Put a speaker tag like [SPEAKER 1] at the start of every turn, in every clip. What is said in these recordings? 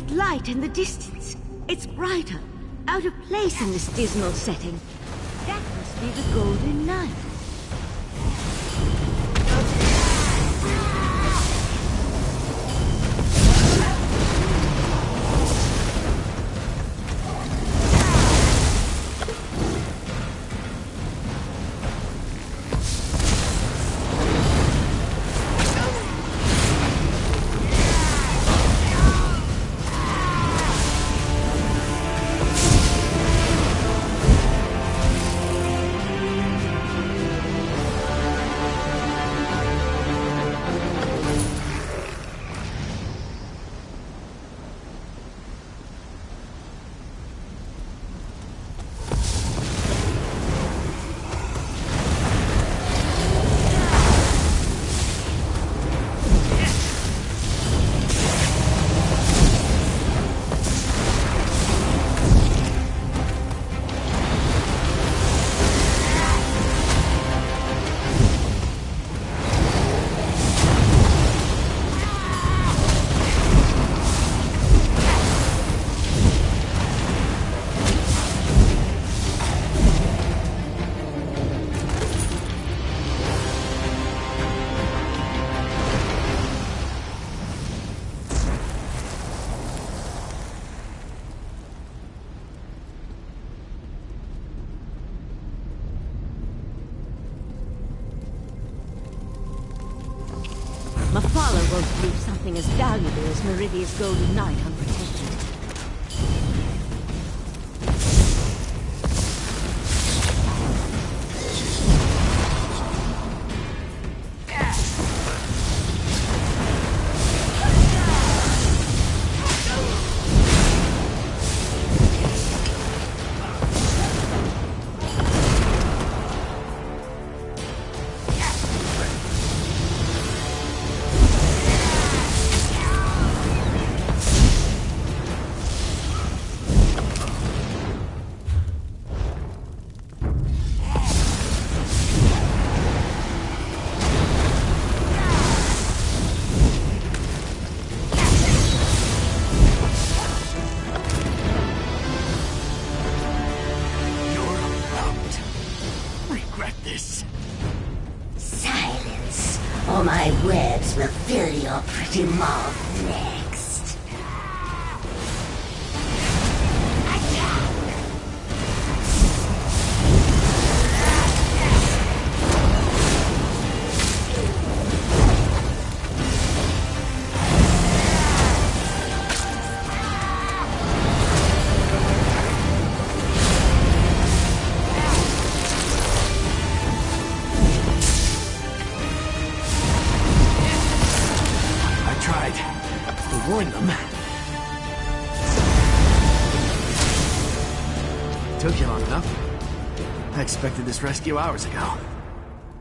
[SPEAKER 1] that light in the distance. It's brighter, out of place in this dismal setting. That must be the Golden Knight. Mephala won't leave something as valuable as Meridia's Golden Knight unprotected.
[SPEAKER 2] Or my webs will fill your pretty mouth next.
[SPEAKER 3] Warn them. Took you long enough. I expected this rescue hours ago.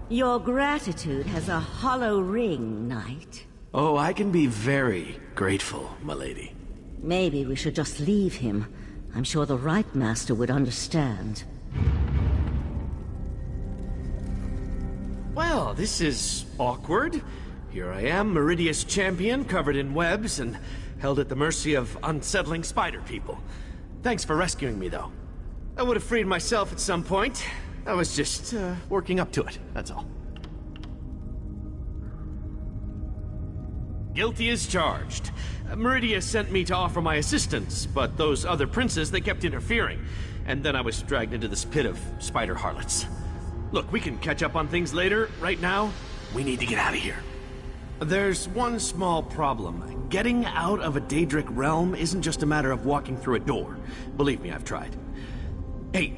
[SPEAKER 1] Your gratitude has a hollow ring, Knight.
[SPEAKER 3] Oh, I can be very grateful, milady.
[SPEAKER 1] Maybe we should just leave him. I'm sure the right master would understand.
[SPEAKER 3] Well, this is awkward. Here I am, Meridia's champion, covered in webs and held at the mercy of unsettling spider people. Thanks for rescuing me, though. I would have freed myself at some point. I was just, working up to it, that's all. Guilty as charged. Meridia sent me to offer my assistance, but those other princes, they kept interfering. And then I was dragged into this pit of spider harlots. Look, we can catch up on things later. Right now, we need to get out of here. There's one small problem. Getting out of a Daedric realm isn't just a matter of walking through a door. Believe me, I've tried. Hey,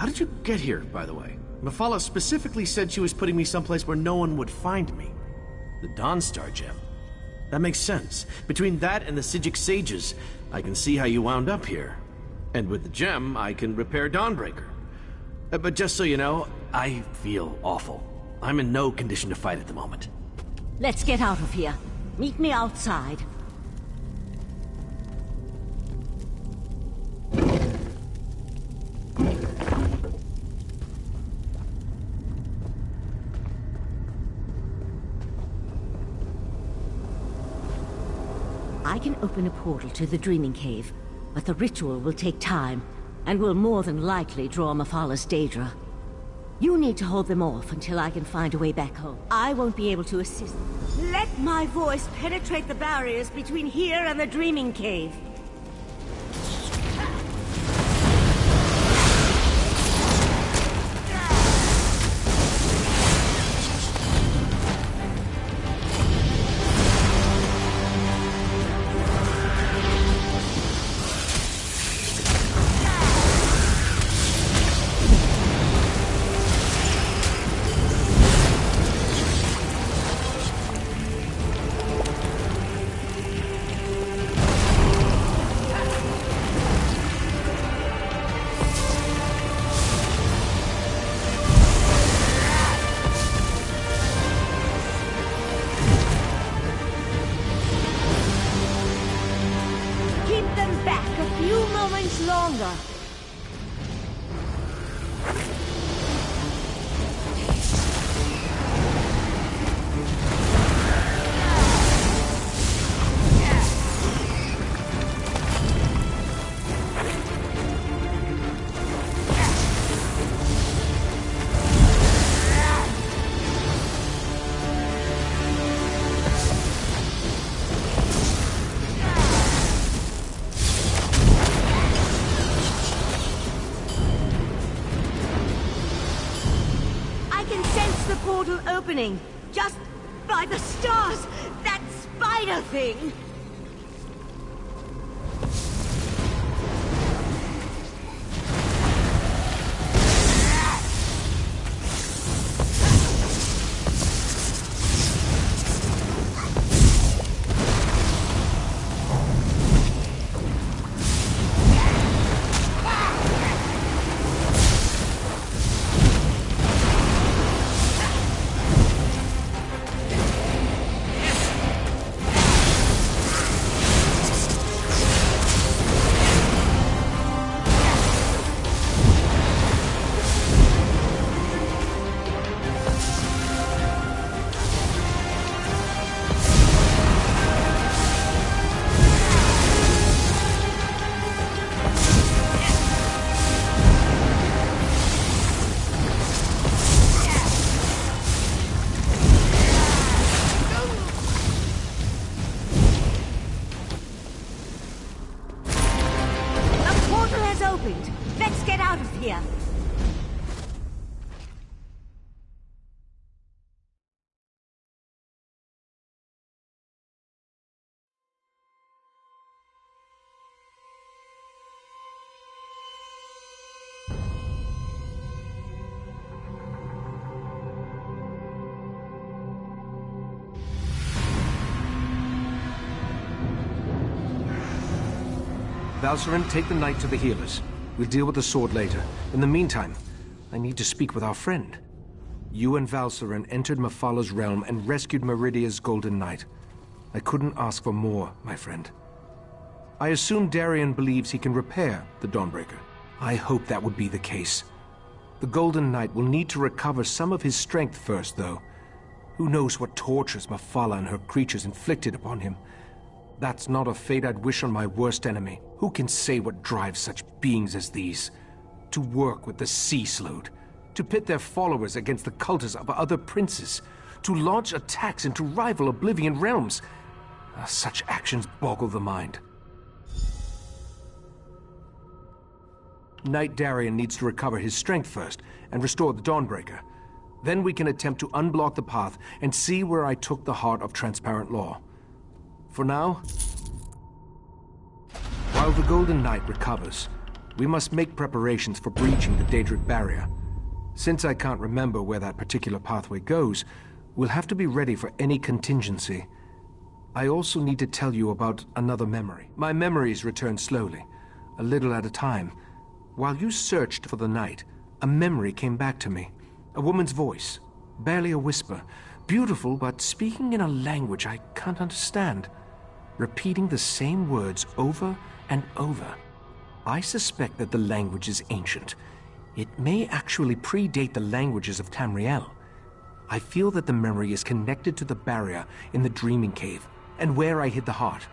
[SPEAKER 3] how did you get here, by the way? Mephala specifically said she was putting me someplace where no one would find me. The Dawnstar Gem. That makes sense. Between that and the Psijic Sages, I can see how you wound up here. And with the gem, I can repair Dawnbreaker. But just so you know, I feel awful. I'm in no condition to fight at the moment.
[SPEAKER 1] Let's get out of here. Meet me outside. I can open a portal to the Dreaming Cave, but the ritual will take time, and will more than likely draw Mephalla's Daedra. You need to hold them off until I can find a way back home. I won't be able to assist. Let my voice penetrate the barriers between here and the Dreaming Cave. Longer. Opening, just by the stars! That spider thing! Let's get out of here!
[SPEAKER 4] Valcerin, take the knight to the healers. We'll deal with the sword later. In the meantime, I need to speak with our friend. You and Valcerin entered Mephalla's realm and rescued Meridia's Golden Knight. I couldn't ask for more, my friend. I assume Darien believes he can repair the Dawnbreaker. I hope that would be the case. The Golden Knight will need to recover some of his strength first, though. Who knows what tortures Mephala and her creatures inflicted upon him? That's not a fate I'd wish on my worst enemy. Who can say what drives such beings as these? To work with the Sea Slode, to pit their followers against the cultists of other princes, to launch attacks into rival Oblivion realms. Such actions boggle the mind. Knight Darien needs to recover his strength first and restore the Dawnbreaker. Then we can attempt to unblock the path and see where I took the heart of Transparent Law. For now, while the Golden Knight recovers, we must make preparations for breaching the Daedric barrier. Since I can't remember where that particular pathway goes, we'll have to be ready for any contingency. I also need to tell you about another memory. My memories return slowly, a little at a time. While you searched for the knight, a memory came back to me. A woman's voice, barely a whisper, beautiful but speaking in a language I can't understand. Repeating the same words over and over. I suspect that the language is ancient. It may actually predate the languages of Tamriel. I feel that the memory is connected to the barrier in the Dreaming Cave, and where I hid the heart.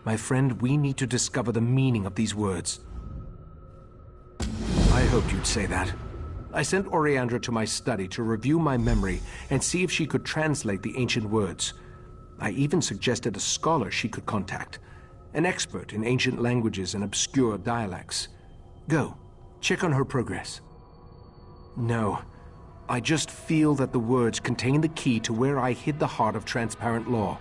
[SPEAKER 4] My friend, we need to discover the meaning of these words. I hoped you'd say that. I sent Oriandra to my study to review my memory and see if she could translate the ancient words. I even suggested a scholar she could contact, an expert in ancient languages and obscure dialects. Go, check on her progress. No, I just feel that the words contain the key to where I hid the heart of transparent law.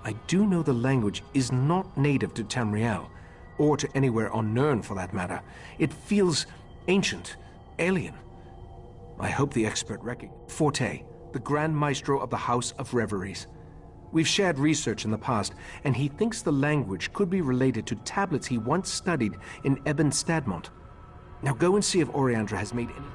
[SPEAKER 4] I do know the language is not native to Tamriel, or to anywhere on Nirn for that matter. It feels ancient, alien. I hope the expert recognizes Forte, the Grand Maestro of the House of Reveries. We've shared research in the past, and he thinks the language could be related to tablets he once studied in Ebon Stadmont. Now go and see if Oriandra has made any...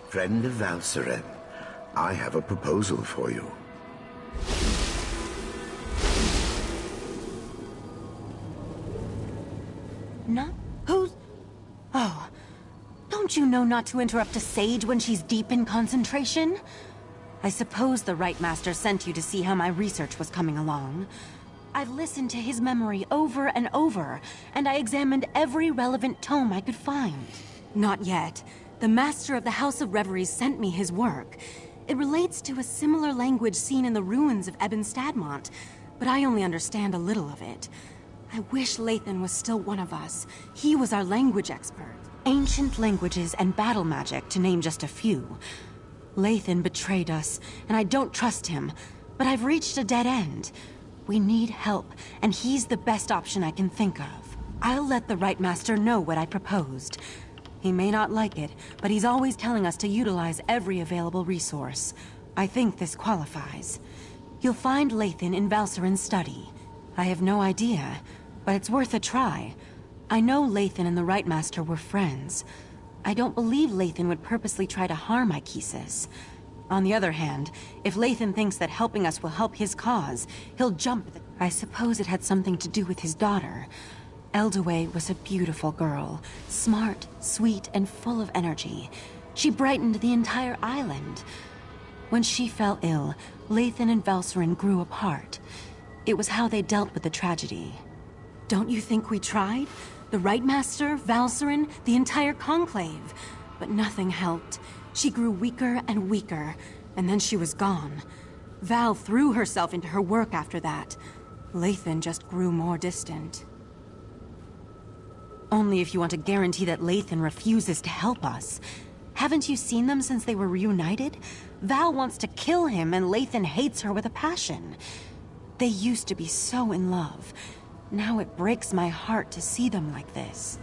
[SPEAKER 5] Friend of Valseren, I have a proposal for you.
[SPEAKER 6] No? Who's... Oh. Don't you know not to interrupt a sage when she's deep in concentration? I suppose the Rite Master sent you to see how my research was coming along. I've listened to his memory over and over, and I examined every relevant tome I could find. Not yet. The Master of the House of Reveries sent me his work. It relates to a similar language seen in the ruins of Ebon Stadmont, but I only understand a little of it. I wish Lathan was still one of us. He was our language expert. Ancient languages and battle magic, to name just a few. Lathan betrayed us, and I don't trust him, but I've reached a dead end. We need help, and he's the best option I can think of. I'll let the Rite Master know what I proposed. He may not like it, but he's always telling us to utilize every available resource. I think this qualifies. You'll find Lathan in Valseren's study. I have no idea, but it's worth a try. I know Lathan and the Rite Master were friends. I don't believe Lathan would purposely try to harm Ikisis. On the other hand, if Lathan thinks that helping us will help his cause, he'll jump at the... I suppose it had something to do with his daughter. Eldaway was a beautiful girl, smart, sweet, and full of energy. She brightened the entire island. When she fell ill, Lathan and Valseren grew apart. It was how they dealt with the tragedy. Don't you think we tried? The Rite Master, Valseren, the entire Conclave. But nothing helped. She grew weaker and weaker, and then she was gone. Val threw herself into her work after that. Lathan just grew more distant. Only if you want to guarantee that Lathan refuses to help us. Haven't you seen them since they were reunited? Val wants to kill him, and Lathan hates her with a passion. They used to be so in love. Now it breaks my heart to see them like this.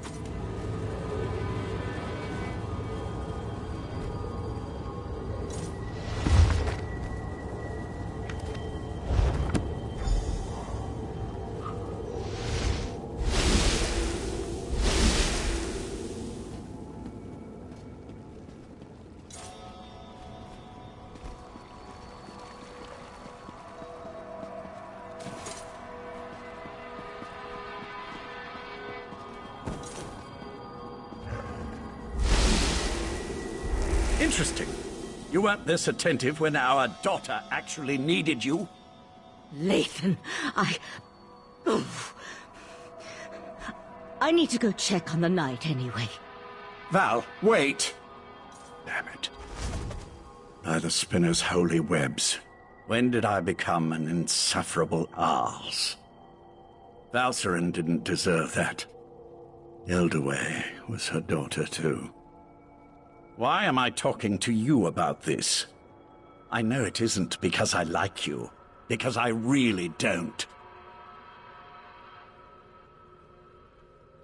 [SPEAKER 7] Interesting. You weren't this attentive when our daughter actually needed you.
[SPEAKER 1] Lathan, I need to go check on the knight anyway.
[SPEAKER 7] Val, wait! Damn it. By the spinner's holy webs, when did I become an insufferable arse? Valcerin didn't deserve that. Eldaway was her daughter too. Why am I talking to you about this? I know it isn't because I like you, because I really don't.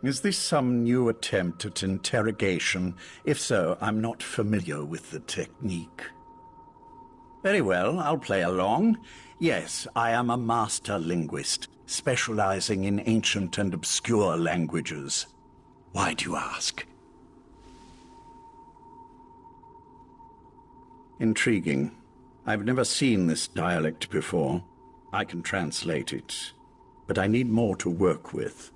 [SPEAKER 7] Is this some new attempt at interrogation? If so, I'm not familiar with the technique. Very well, I'll play along. Yes, I am a master linguist, specializing in ancient and obscure languages. Why do you ask? Intriguing. I've never seen this dialect before. I can translate it, but I need more to work with.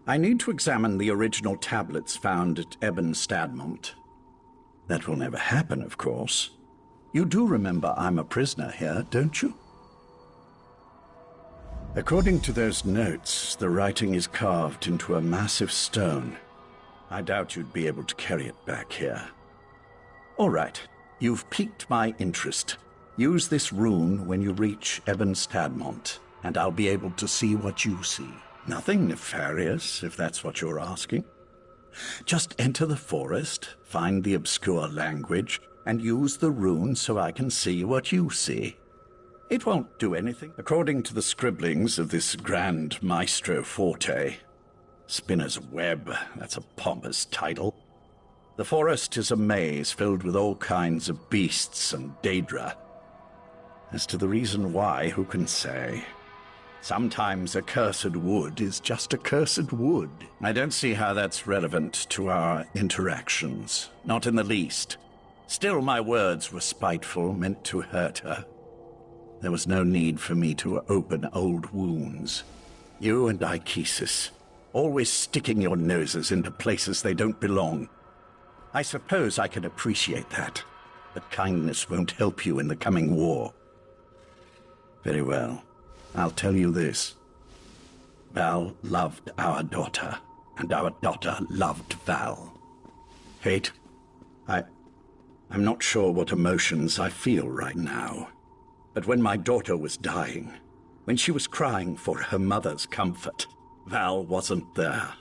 [SPEAKER 7] I need to examine the original tablets found at Ebon Stadmont. That will never happen, of course. You do remember I'm a prisoner here, don't you? According to those notes, the writing is carved into a massive stone. I doubt you'd be able to carry it back here. All right, you've piqued my interest. Use this rune when you reach Ebon Stadmont, and I'll be able to see what you see. Nothing nefarious, if that's what you're asking. Just enter the forest, find the obscure language, and use the rune so I can see what you see. It won't do anything. According to the scribblings of this Grand Maestro Forte, Spinner's Web, that's a pompous title. The forest is a maze filled with all kinds of beasts and Daedra. As to the reason why, who can say? Sometimes a cursed wood is just a cursed wood. I don't see how that's relevant to our interactions. Not in the least. Still, my words were spiteful, meant to hurt her. There was no need for me to open old wounds. You and Ichesis, always sticking your noses into places they don't belong. I suppose I can appreciate that, but kindness won't help you in the coming war. Very well. I'll tell you this. Val loved our daughter, and our daughter loved Val. Fate, I'm not sure what emotions I feel right now. But when my daughter was dying, when she was crying for her mother's comfort, Val wasn't there.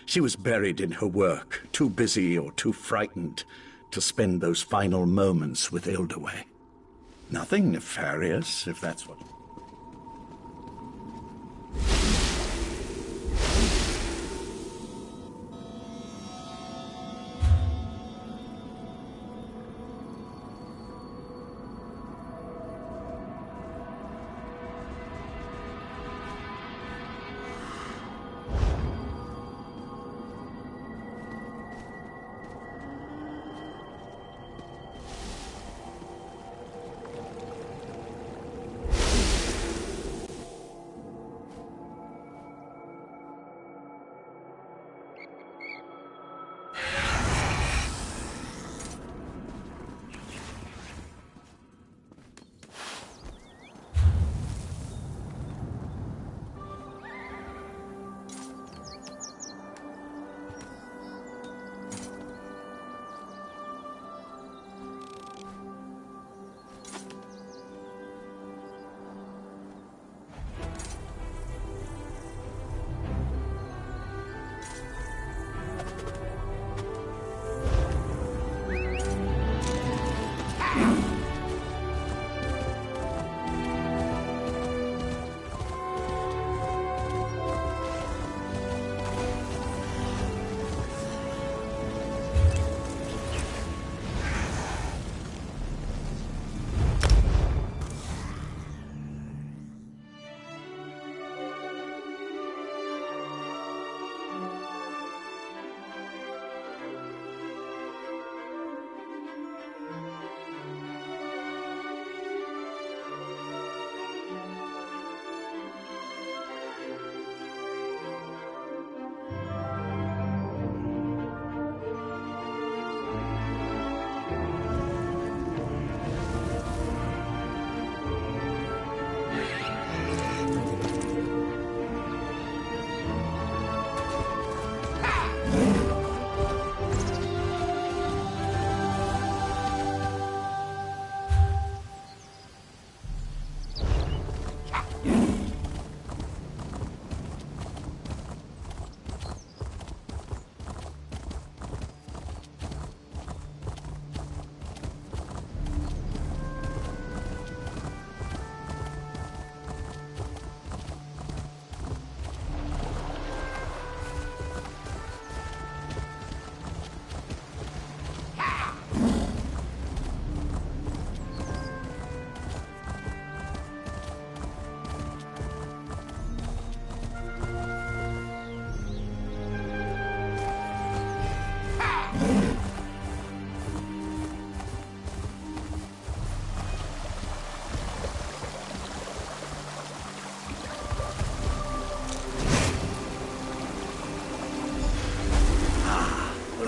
[SPEAKER 7] She was buried in her work, too busy or too frightened to spend those final moments with Eldaway. Nothing nefarious, if that's what...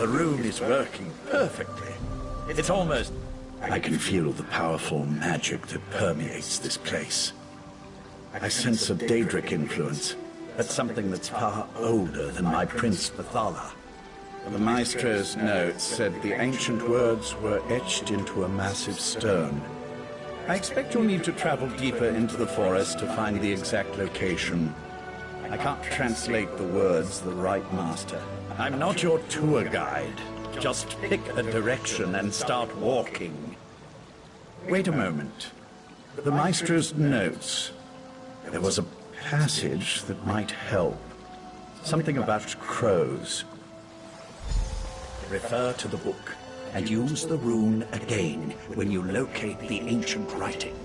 [SPEAKER 7] The rune is working perfectly. It's almost... I can feel the powerful magic that permeates this place. I sense a Daedric influence, but something that's far older than my Prince Bethala. The Maestro's notes said the ancient words were etched into a massive stone. I expect you'll need to travel deeper into the forest to find the exact location. I can't translate the words the right master. I'm not your tour guide. Just pick a direction and start walking. Wait a moment. The Maestro's notes. There was a passage that might help. Something about crows. Refer to the book, and use the rune again when you locate the ancient writing.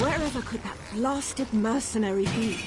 [SPEAKER 8] Wherever could that blasted mercenary be?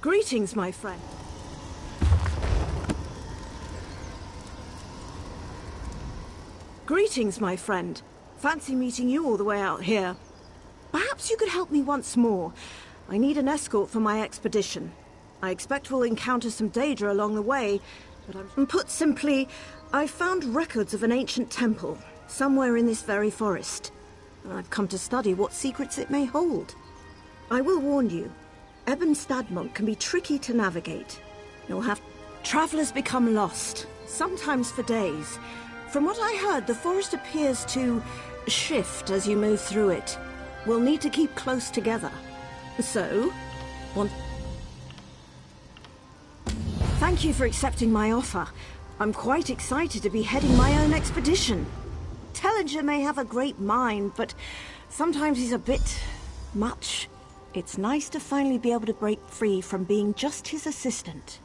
[SPEAKER 8] Greetings, my friend. Greetings, my friend. Fancy meeting you all the way out here. Perhaps you could help me once more. I need an escort for my expedition. I expect we'll encounter some Daedra along the way, but put simply, I found records of an ancient temple somewhere in this very forest, and I've come to study what secrets it may hold. I will warn you, Ebon Stadmont can be tricky to navigate. You'll have... Travelers become lost, sometimes for days. From what I heard, the forest appears to shift as you move through it. We'll need to keep close together. So, Thank you for accepting my offer. I'm quite excited to be heading my own expedition. Tellinger may have a great mind, but sometimes he's a bit... much. It's nice to finally be able to break free from being just his assistant.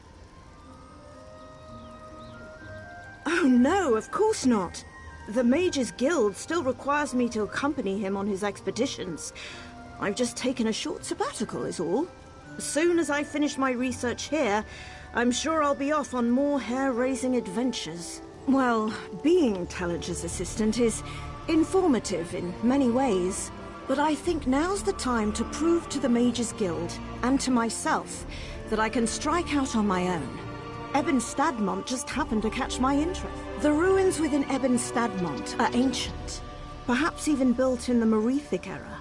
[SPEAKER 8] Oh no, of course not. The Mages Guild still requires me to accompany him on his expeditions. I've just taken a short sabbatical, is all. As soon as I finish my research here, I'm sure I'll be off on more hair-raising adventures. Well, being Tellinger's assistant is informative in many ways. But I think now's the time to prove to the Mages Guild, and to myself, that I can strike out on my own. Ebon Stadmont just happened to catch my interest. The ruins within Ebon Stadmont are ancient, perhaps even built in the Merethic era.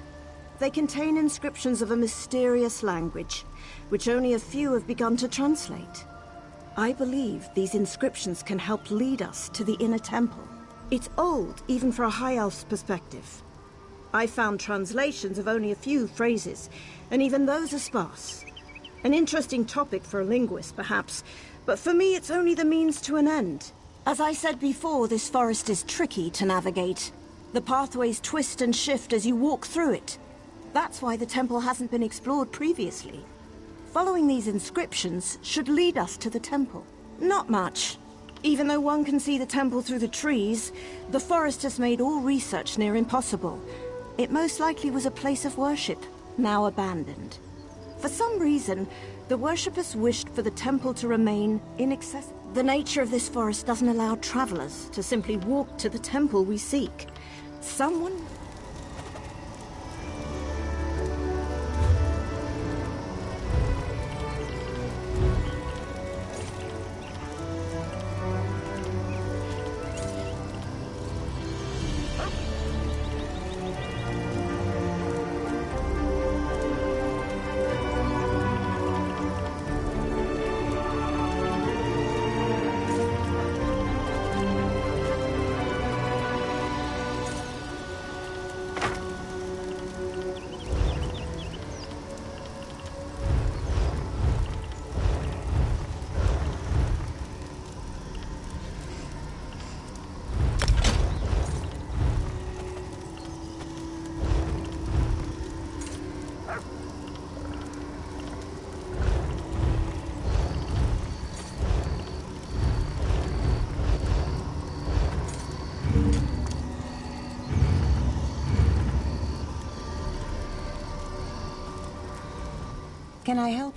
[SPEAKER 8] They contain inscriptions of a mysterious language, which only a few have begun to translate. I believe these inscriptions can help lead us to the inner temple. It's old, even for a High Elf's perspective. I found translations of only a few phrases, and even those are sparse. An interesting topic for a linguist, perhaps, but for me it's only the means to an end. As I said before, this forest is tricky to navigate. The pathways twist and shift as you walk through it. That's why the temple hasn't been explored previously. Following these inscriptions should lead us to the temple. Not much. Even though one can see the temple through the trees, the forest has made all research near impossible. It most likely was a place of worship, now abandoned. For some reason, the worshippers wished for the temple to remain inaccessible. The nature of this forest doesn't allow travelers to simply walk to the temple we seek. Someone...
[SPEAKER 6] Can I help?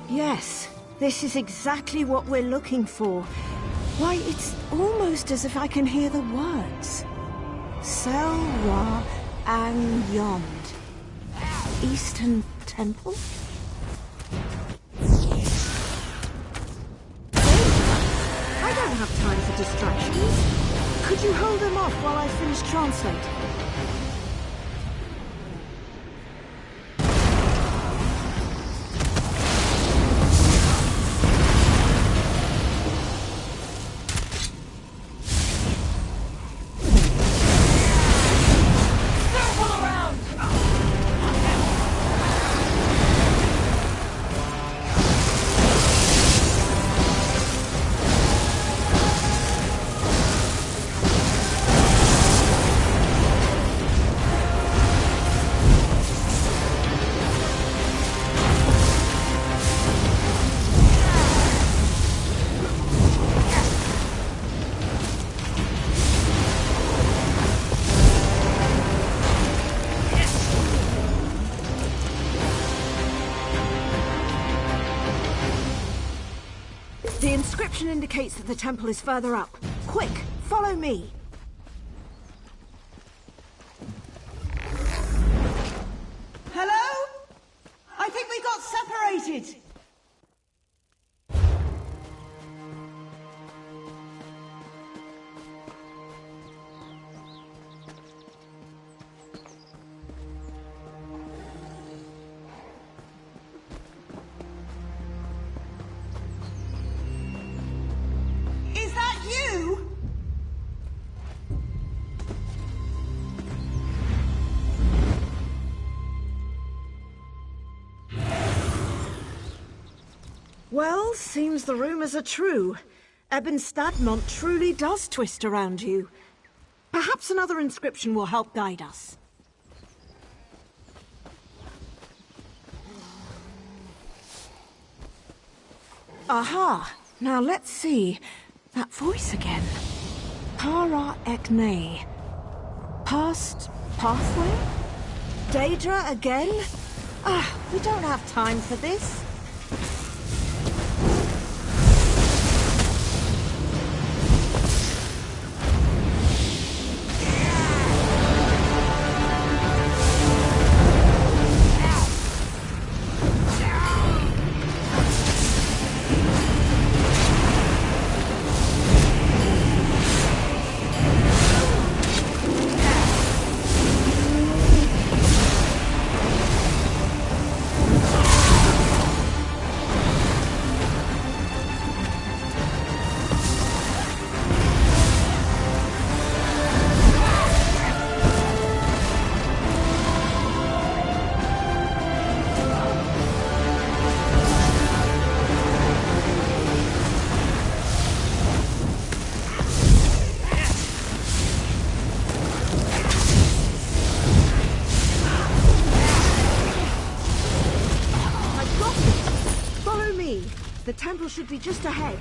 [SPEAKER 8] Yes, this is exactly what we're looking for. Why, it's almost as if I can hear the words. Sel Ra Ang Yond. Eastern Temple? I don't have time for distractions. Could you hold them off while I finish translating? The inscription indicates that the temple is further up. Quick, follow me.
[SPEAKER 9] Hello? I think we got separated. Is that you?
[SPEAKER 8] Well, seems the rumors are true. Ebon Stadmont truly does twist around you. Perhaps another inscription will help guide us. Aha! Now let's see. That voice again. Para Ekne. Past pathway? Daedra again? We don't have time for this. obstacle should be just ahead.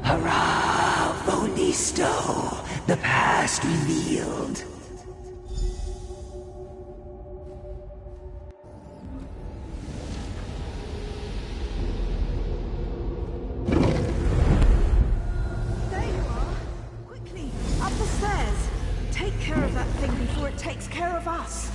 [SPEAKER 2] Hurrah! Vonisto! The past revealed.
[SPEAKER 8] There you are! Quickly, up the stairs! Take care of that thing before it takes care of us!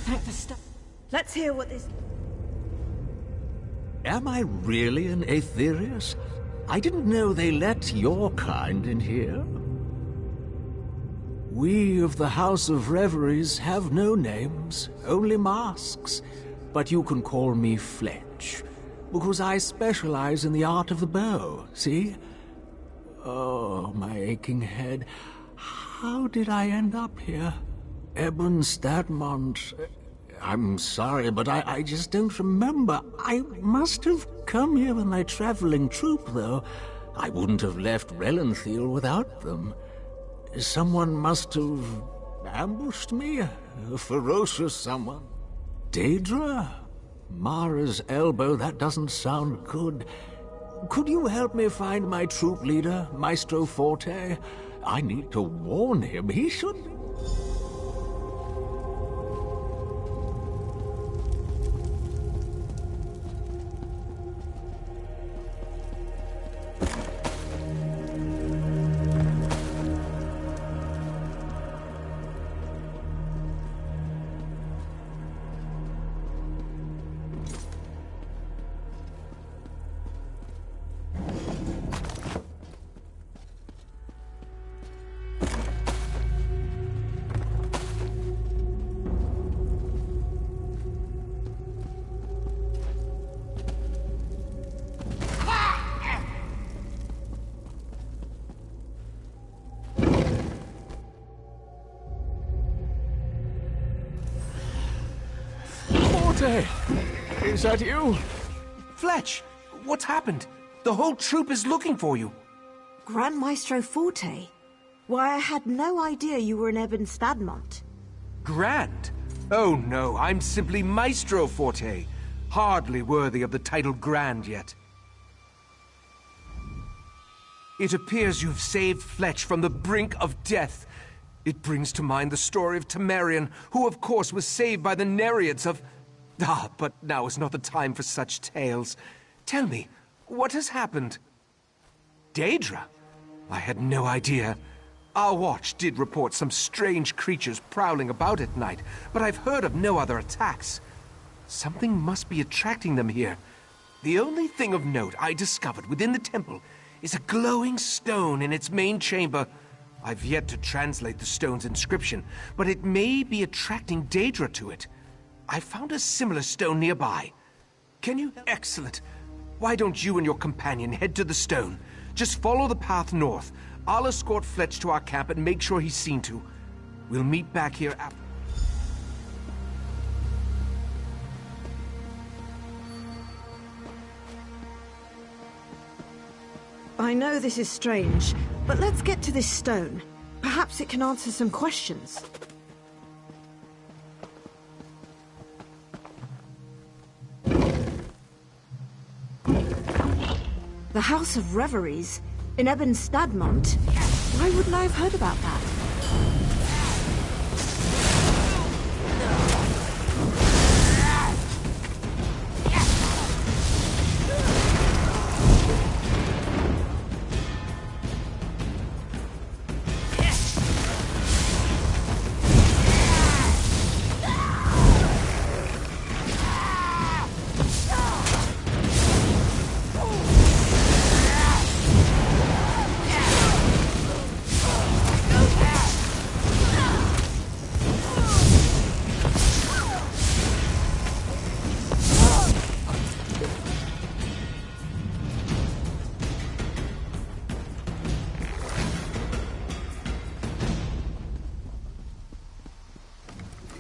[SPEAKER 8] Thank the stuff. Let's hear what this...
[SPEAKER 10] Am I really an Aetherius? I didn't know they let your kind in here. We of the House of Reveries have no names, only masks. But you can call me Fletch, because I specialize in the art of the bow, see? Oh, my aching head. How did I end up here? Ebon Stadmont... I'm sorry, but I just don't remember. I must have come here with my traveling troupe, though. I wouldn't have left Relanthiel without them. Someone must have ambushed me. A ferocious someone. Daedra? Mara's elbow, that doesn't sound good. Could you help me find my troop leader, Maestro Forte? I need to warn him. He should... Forte! Is that you?
[SPEAKER 4] Fletch! What's happened? The whole troop is looking for you.
[SPEAKER 8] Grand Maestro Forte? Why, I had no idea you were in Ebon Stadmont.
[SPEAKER 4] Grand? Oh no, I'm simply Maestro Forte. Hardly worthy of the title Grand yet. It appears you've saved Fletch from the brink of death. It brings to mind the story of Temerian, who of course was saved by the Nereids of... Ah, but now is not the time for such tales. Tell me, what has happened? Daedra? I had no idea. Our watch did report some strange creatures prowling about at night, but I've heard of no other attacks. Something must be attracting them here. The only thing of note I discovered within the temple is a glowing stone in its main chamber. I've yet to translate the stone's inscription, but it may be attracting Daedra to it. I found a similar stone nearby. Can you? Excellent. Why don't you and your companion head to the stone? Just follow the path north. I'll escort Fletch to our camp and make sure he's seen to. We'll meet back here after...
[SPEAKER 8] I know this is strange, but let's get to this stone. Perhaps it can answer some questions. The House of Reveries in Ebon Stadmont? Why wouldn't I have heard about that?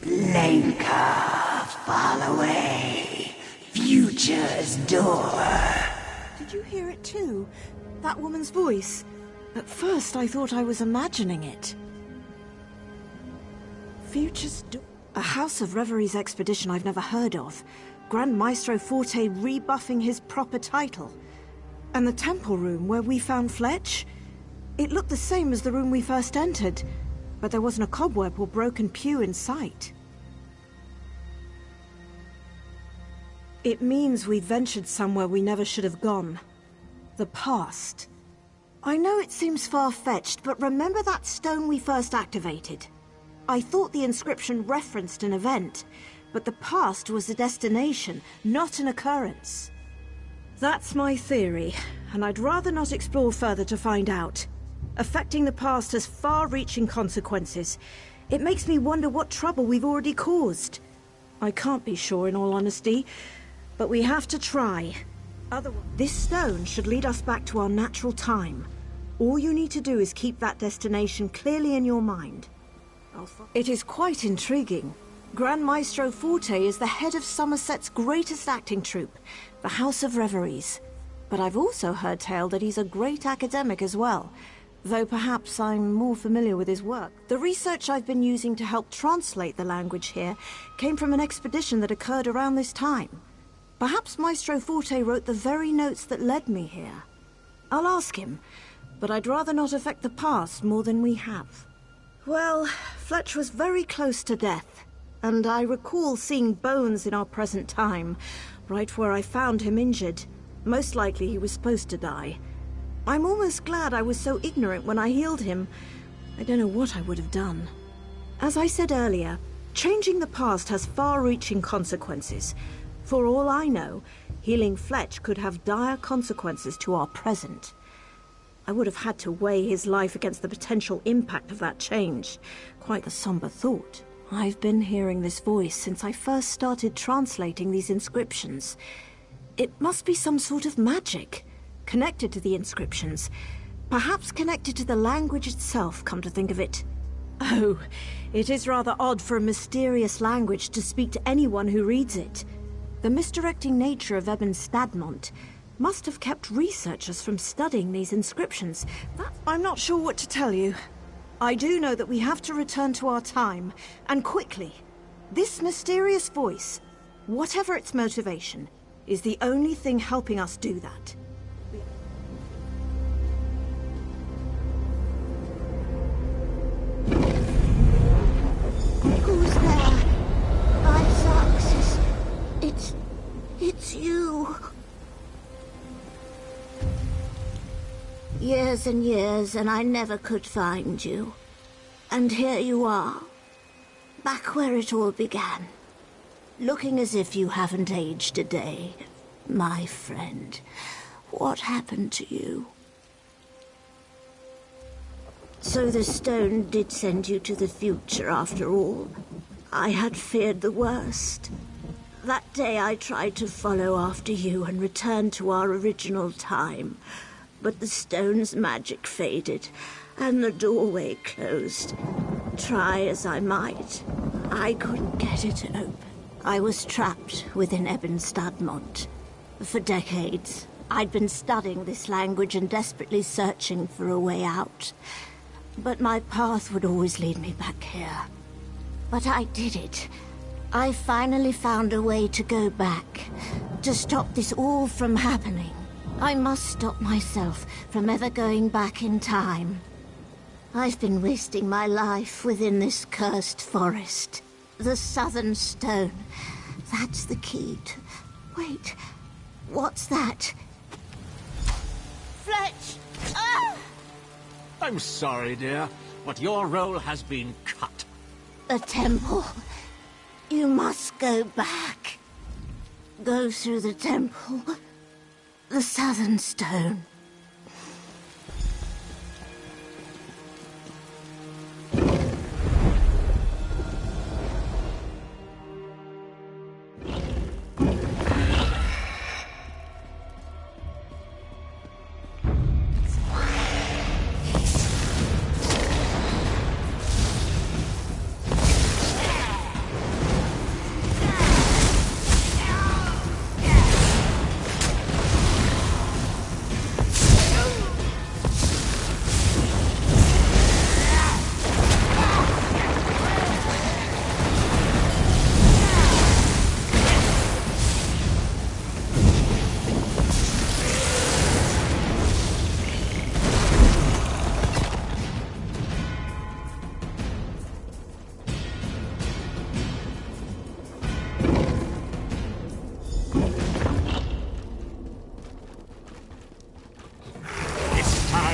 [SPEAKER 2] Lenka, fall away. Future's door.
[SPEAKER 8] Did you hear it too? That woman's voice. At first I thought I was imagining it. Future's door. A House of Reveries expedition I've never heard of. Grand Maestro Forte rebuffing his proper title. And the temple room where we found Fletch? It looked the same as the room we first entered, but there wasn't a cobweb or broken pew in sight. It means we ventured somewhere we never should have gone. The past. I know it seems far-fetched, but remember that stone we first activated? I thought the inscription referenced an event, but the past was a destination, not an occurrence. That's my theory, and I'd rather not explore further to find out. Affecting the past has far-reaching consequences. It makes me wonder what trouble we've already caused. I can't be sure, in all honesty, but we have to try. Otherwise, this stone should lead us back to our natural time. All you need to do is keep that destination clearly in your mind. It is quite intriguing. Grand Maestro Forte is the head of Somerset's greatest acting troupe, the House of Reveries. But I've also heard tale that he's a great academic as well, though perhaps I'm more familiar with his work. The research I've been using to help translate the language here came from an expedition that occurred around this time. Perhaps Maestro Forte wrote the very notes that led me here. I'll ask him, but I'd rather not affect the past more than we have. Well, Fletch was very close to death, and I recall seeing bones in our present time, right where I found him injured. Most likely he was supposed to die. I'm almost glad I was so ignorant when I healed him. I don't know what I would have done. As I said earlier, changing the past has far-reaching consequences. For all I know, healing Fletch could have dire consequences to our present. I would have had to weigh his life against the potential impact of that change. Quite a somber thought. I've been hearing this voice since I first started translating these inscriptions. It must be some sort of magic, connected to the inscriptions. Perhaps connected to the language itself, come to think of it. Oh, it is rather odd for a mysterious language to speak to anyone who reads it. The misdirecting nature of Ebon Stadmont must have kept researchers from studying these inscriptions. I'm not sure what to tell you. I do know that we have to return to our time, and quickly. This mysterious voice, whatever its motivation, is the only thing helping us do that.
[SPEAKER 2] Who's there? Isaac's. It's you. Years and years, and I never could find you. And here you are. Back where it all began. Looking as if you haven't aged a day. My friend, what happened to you? So the stone did send you to the future after all. I had feared the worst. That day I tried to follow after you and return to our original time. But the stone's magic faded, and the doorway closed. Try as I might, I couldn't get it open. I was trapped within Ebon Stadmont. For decades, I'd been studying this language and desperately searching for a way out. But my path would always lead me back here. But I did it. I finally found a way to go back, to stop this all from happening. I must stop myself from ever going back in time. I've been wasting my life within this cursed forest. The Southern Stone. That's the key to... Wait, what's that?
[SPEAKER 9] Fletch! Ah!
[SPEAKER 10] I'm sorry, dear, but your role has been cut.
[SPEAKER 2] The temple. You must go back. Go through the temple. The Southern Stone.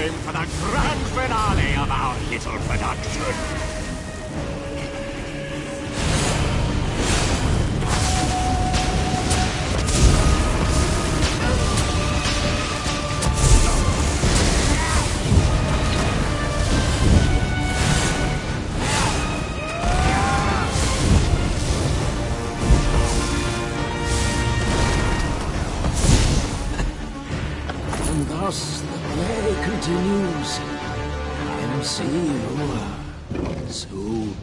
[SPEAKER 10] For the grand finale of our little production. And thus the play continues. And see you soon.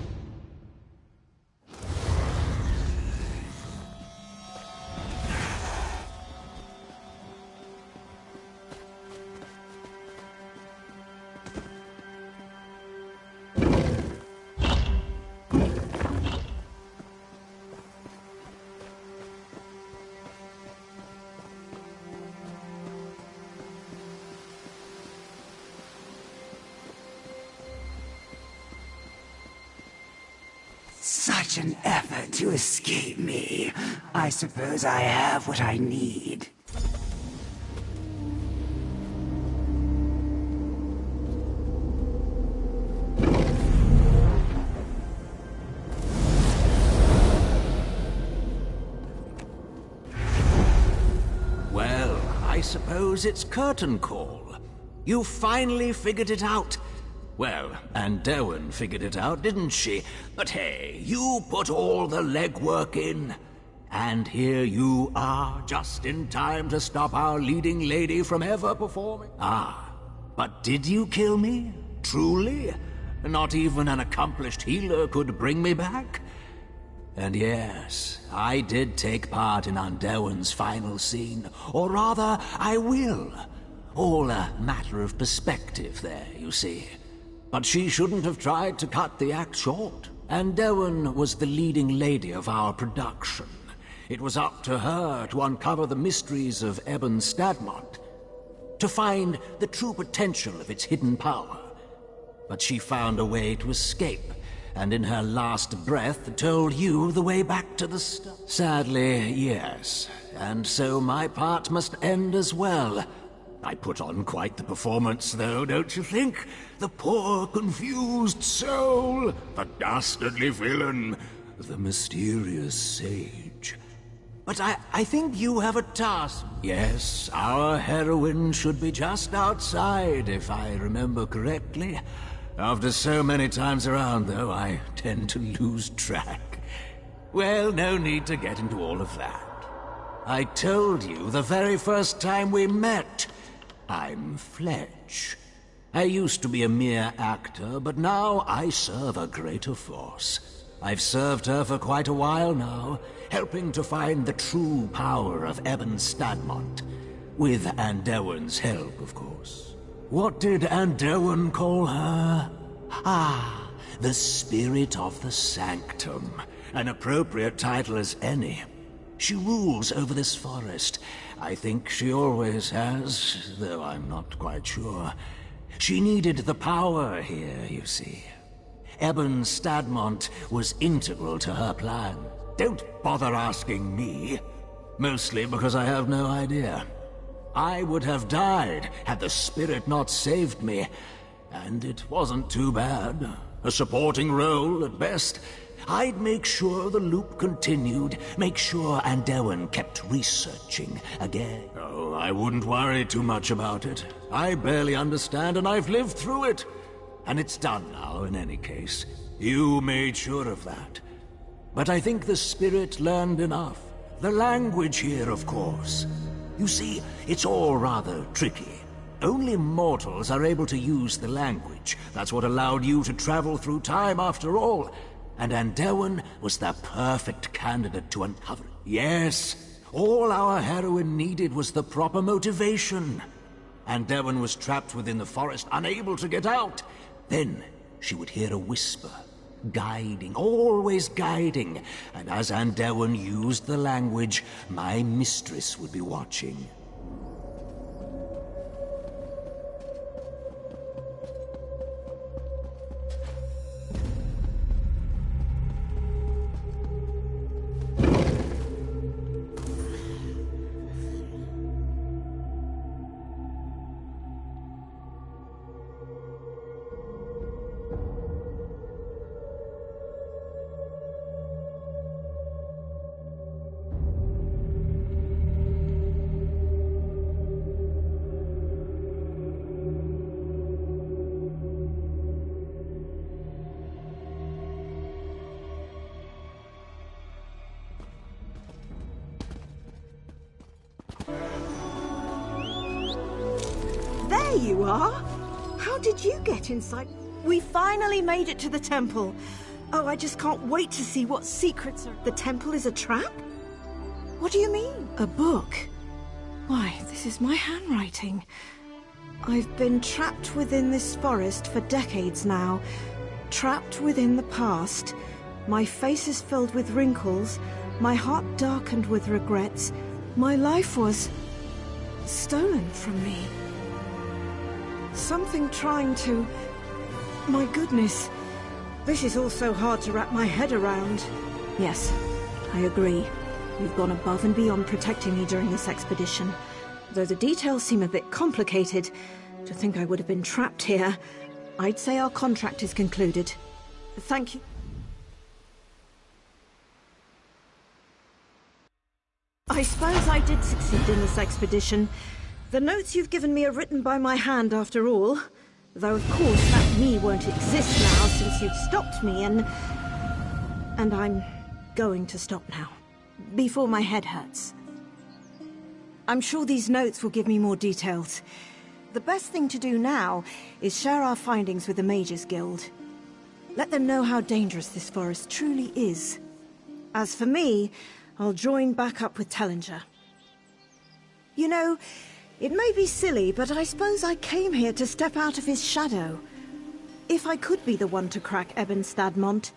[SPEAKER 11] Such an effort to escape me. I suppose I have what I need.
[SPEAKER 10] Well, I suppose it's curtain call. You finally figured it out. Well, and Derwin figured it out, didn't she? But hey, you put all the legwork in. And here you are, just in time to stop our leading lady from ever performing. Ah, but did you kill me? Truly? Not even an accomplished healer could bring me back? And yes, I did take part in Andelwyn's final scene. Or rather, I will. All a matter of perspective there, you see. But she shouldn't have tried to cut the act short. Andelwyn was the leading lady of our production. It was up to her to uncover the mysteries of Ebon Stadmont, to find the true potential of its hidden power. But she found a way to escape, and in her last breath told you the way back to the Sadly, yes. And so my part must end as well. I put on quite the performance, though, don't you think? The poor, confused soul, the dastardly villain, the mysterious sage. But I think you have a task. Yes, our heroine should be just outside, if I remember correctly. After so many times around, though, I tend to lose track. Well, no need to get into all of that. I told you the very first time we met. I'm Fletch. I used to be a mere actor, but now I serve a greater force. I've served her for quite a while now, helping to find the true power of Ebon Stadmont. With Andelwyn's help, of course. What did Andelwyn call her? Ah, the Spirit of the Sanctum. An appropriate title as any. She rules over this forest. I think she always has, though I'm not quite sure. She needed the power here, you see. Ebon Stadmont was integral to her plan. Don't bother asking me. Mostly because I have no idea. I would have died had the spirit not saved me. And it wasn't too bad. A supporting role at best. I'd make sure the loop continued, make sure Andelwyn kept researching again. Oh, I wouldn't worry too much about it. I barely understand, and I've lived through it. And it's done now, in any case. You made sure of that. But I think the spirit learned enough. The language here, of course. You see, it's all rather tricky. Only mortals are able to use the language. That's what allowed you to travel through time, after all. And Andelwyn was the perfect candidate to uncover it. Yes, all our heroine needed was the proper motivation. Andelwyn was trapped within the forest, unable to get out. Then she would hear a whisper, guiding, always guiding. And as Andelwyn used the language, my mistress would be watching.
[SPEAKER 8] There you are! How did you get inside? We finally made it to the temple. Oh, I just can't wait to see what secrets are... The temple is a trap? What do you mean? A book? Why, this is my handwriting. I've been trapped within this forest for decades now. Trapped within the past. My face is filled with wrinkles. My heart darkened with regrets. My life was... stolen from me. Something trying to... My goodness. This is all so hard to wrap my head around. Yes, I agree. You've gone above and beyond protecting me during this expedition. Though the details seem a bit complicated, to think I would have been trapped here, I'd say our contract is concluded. Thank you. I suppose I did succeed in this expedition. The notes you've given me are written by my hand, after all. Though, of course, that me won't exist now since you've stopped me, and I'm going to stop now. Before my head hurts. I'm sure these notes will give me more details. The best thing to do now is share our findings with the Mages Guild. Let them know how dangerous this forest truly is. As for me, I'll join back up with Tellinger. You know, it may be silly, but I suppose I came here to step out of his shadow. If I could be the one to crack Ebon Stadmont,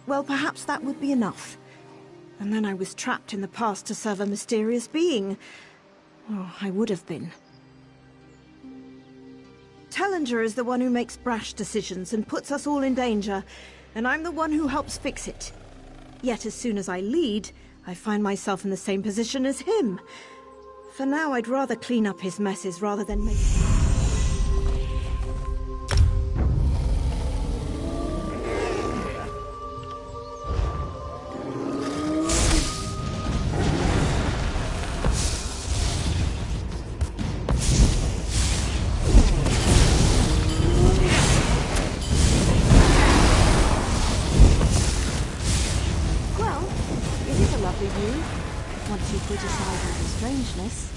[SPEAKER 8] well, perhaps that would be enough. And then I was trapped in the past to serve a mysterious being. Oh, I would have been. Tellinger is the one who makes brash decisions and puts us all in danger, and I'm the one who helps fix it. Yet as soon as I lead, I find myself in the same position as him. For now, I'd rather clean up his messes rather than make... Once you put aside all the strangeness.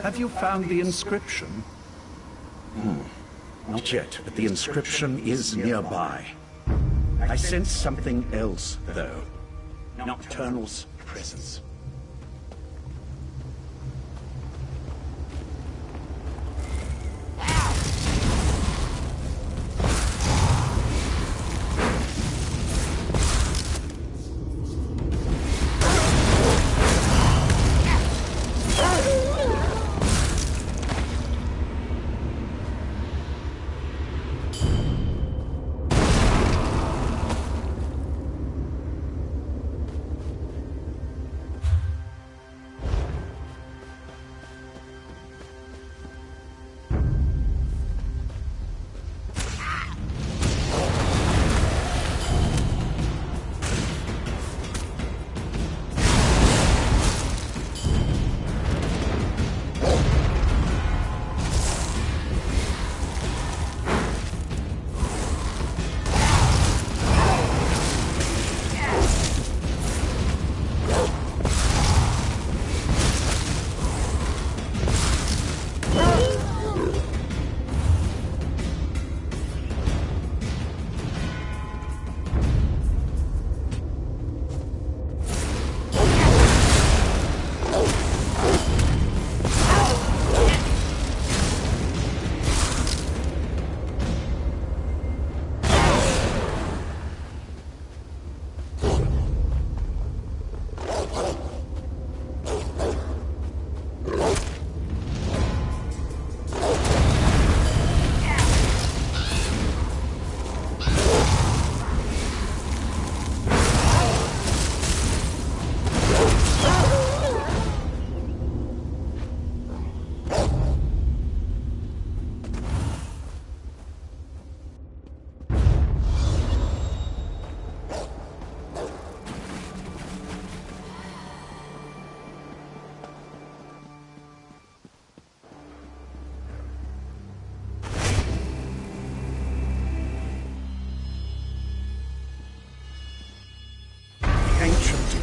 [SPEAKER 7] Have you found the inscription? Not yet, but the inscription is nearby. I sense something else, though. Nocturnal's presence.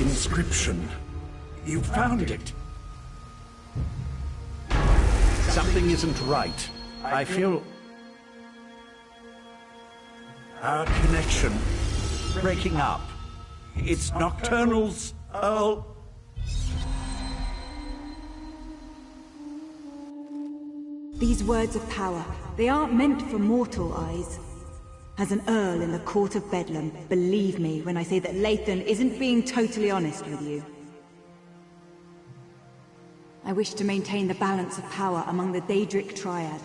[SPEAKER 7] Inscription. You found it. Something isn't right. I feel our connection breaking up. It's Nocturnal's Earl.
[SPEAKER 12] These words of power, they aren't meant for mortal eyes. As an Earl in the Court of Bedlam, believe me when I say that Lathan isn't being totally honest with you. I wish to maintain the balance of power among the Daedric Triad.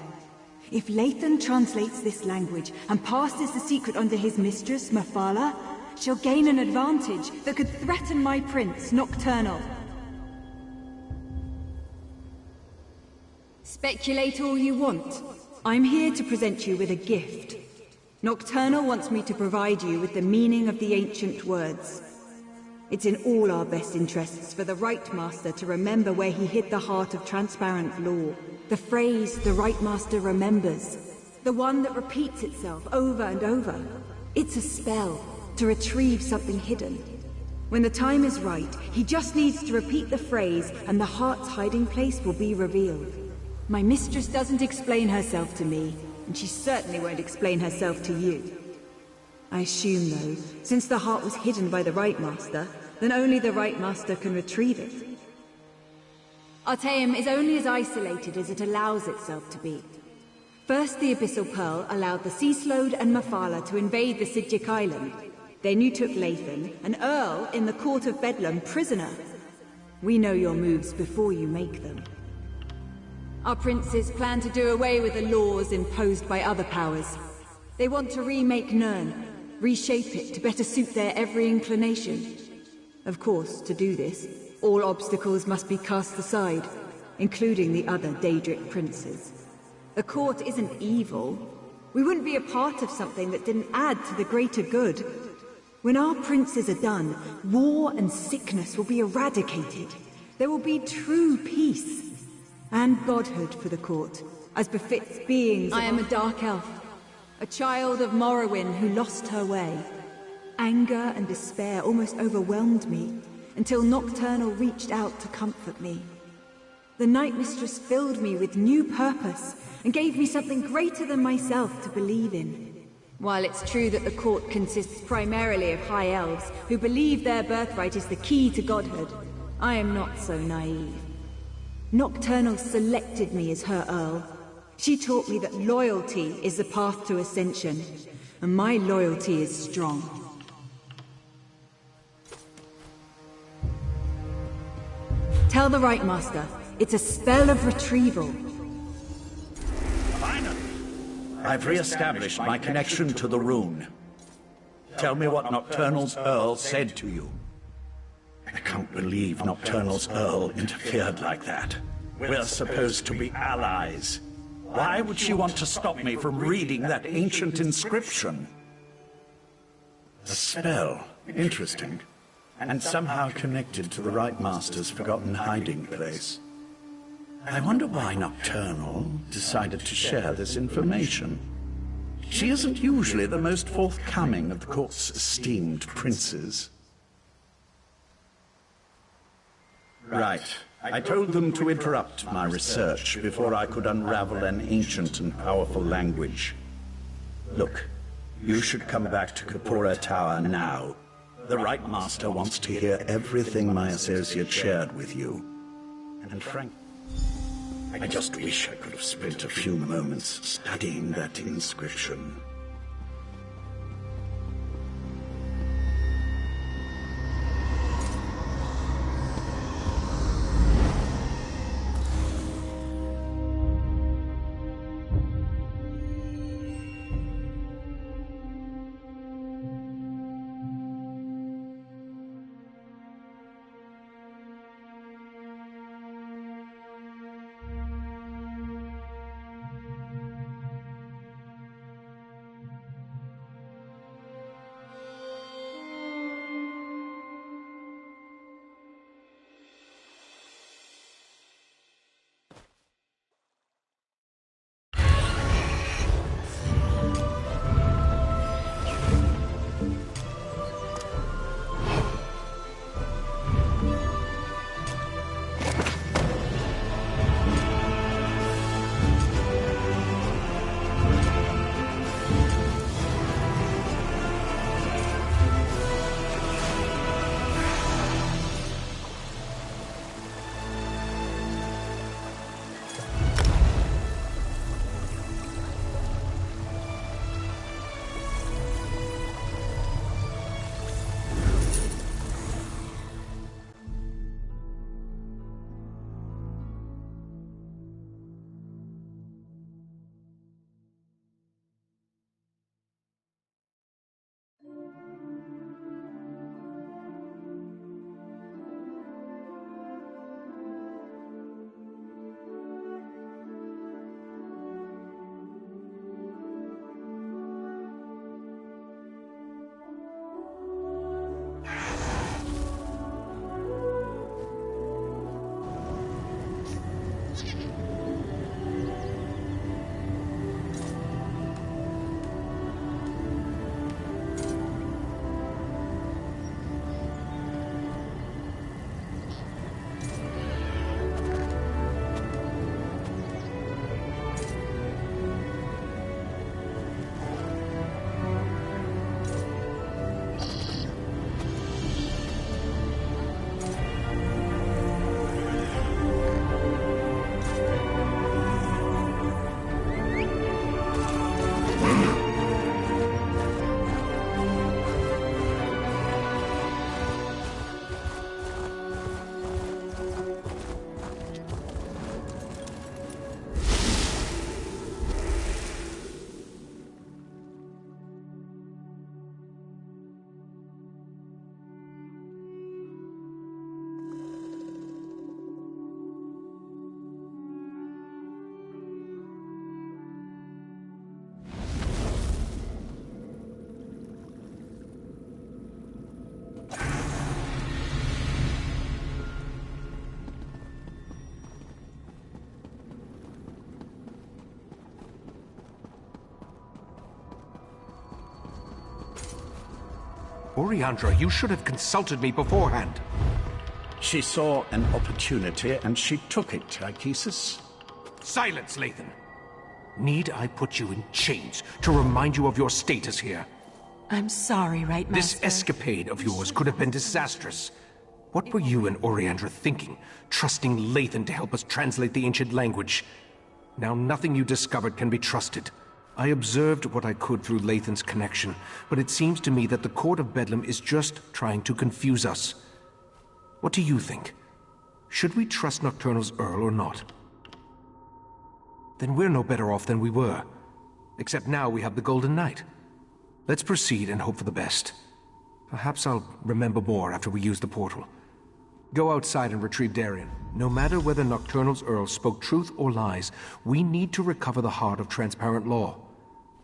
[SPEAKER 12] If Lathan translates this language and passes the secret on to his mistress, Mephala, she'll gain an advantage that could threaten my prince, Nocturnal. Speculate all you want. I'm here to present you with a gift. Nocturnal wants me to provide you with the meaning of the ancient words. It's in all our best interests for the Rite Master to remember where he hid the heart of transparent law. The phrase, the Rite Master remembers. The one that repeats itself over and over. It's a spell to retrieve something hidden. When the time is right, he just needs to repeat the phrase and the heart's hiding place will be revealed. My mistress doesn't explain herself to me, and she certainly won't explain herself to you. I assume, though, since the heart was hidden by the Rite Master, then only the Rite Master can retrieve it. Artaeum is only as isolated as it allows itself to be. First, the Abyssal Pearl allowed the Sea Slode and Mephala to invade the Sidjic Island. Then you took Lathan, an Earl in the Court of Bedlam, prisoner. We know your moves before you make them. Our princes plan to do away with the laws imposed by other powers. They want to remake Nirn, reshape it to better suit their every inclination. Of course, to do this, all obstacles must be cast aside, including the other Daedric princes. The court isn't evil. We wouldn't be a part of something that didn't add to the greater good. When our princes are done, war and sickness will be eradicated. There will be true peace. And godhood for the court, as befits beings. I am a dark elf, a child of Morrowind who lost her way. Anger and despair almost overwhelmed me, until Nocturnal reached out to comfort me. The Night Mistress filled me with new purpose and gave me something greater than myself to believe in. While it's true that the court consists primarily of High Elves who believe their birthright is the key to godhood, I am not so naive. Nocturnal selected me as her Earl. She taught me that loyalty is the path to ascension, and my loyalty is strong. Tell the Right Master, it's a spell of retrieval.
[SPEAKER 7] Finally! I've re-established my connection to the rune. Tell me what Nocturnal's Earl said to you. I can't believe Nocturnal's Earl interfered like that. We're supposed to be allies. Why would she want to stop me from reading that ancient inscription? A spell. Interesting. And somehow connected to the Right Master's forgotten hiding place. I wonder why Nocturnal decided to share this information. She isn't usually the most forthcoming of the court's esteemed princes. Right. I told them to interrupt my research before I could unravel an ancient and powerful language. Look, you should come back to Kapora Tower now. The Right Master wants to hear everything my associate shared with you. And Frank, I just wish I could have spent a few moments studying that inscription.
[SPEAKER 4] Oriandra, you should have consulted me beforehand.
[SPEAKER 7] She saw an opportunity and she took it, Tychesis.
[SPEAKER 4] Silence, Lathan! Need I put you in chains to remind you of your status here?
[SPEAKER 6] I'm sorry, Right Master.
[SPEAKER 4] This escapade of yours could have been disastrous. What were you and Oriandra thinking, trusting Lathan to help us translate the ancient language? Now nothing you discovered can be trusted. I observed what I could through Lathan's connection, but it seems to me that the Court of Bedlam is just trying to confuse us. What do you think? Should we trust Nocturnal's Earl or not? Then we're no better off than we were. Except now we have the Golden Knight. Let's proceed and hope for the best. Perhaps I'll remember more after we use the portal. Go outside and retrieve Darien. No matter whether Nocturnal's Earl spoke truth or lies, we need to recover the heart of Transparent Law.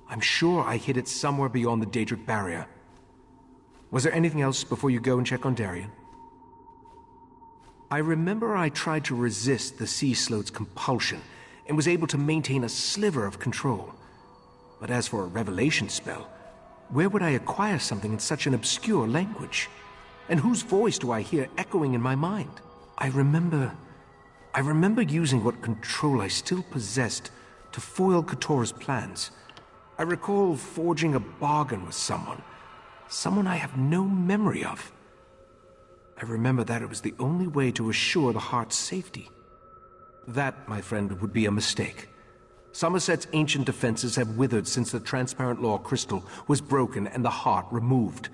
[SPEAKER 4] I'm sure I hid it somewhere beyond the Daedric barrier. Was there anything else before you go and check on Darien? I remember I tried to resist the Sea Slode's compulsion and was able to maintain a sliver of control. But as for a revelation spell, where would I acquire something in such an obscure language? And whose voice do I hear echoing in my mind? I remember using what control I still possessed to foil Katora's plans. I recall forging a bargain with someone I have no memory of. I remember that it was the only way to assure the heart's safety. That, my friend, would be a mistake. Somerset's ancient defenses have withered since the Transparent Law crystal was broken and the heart removed.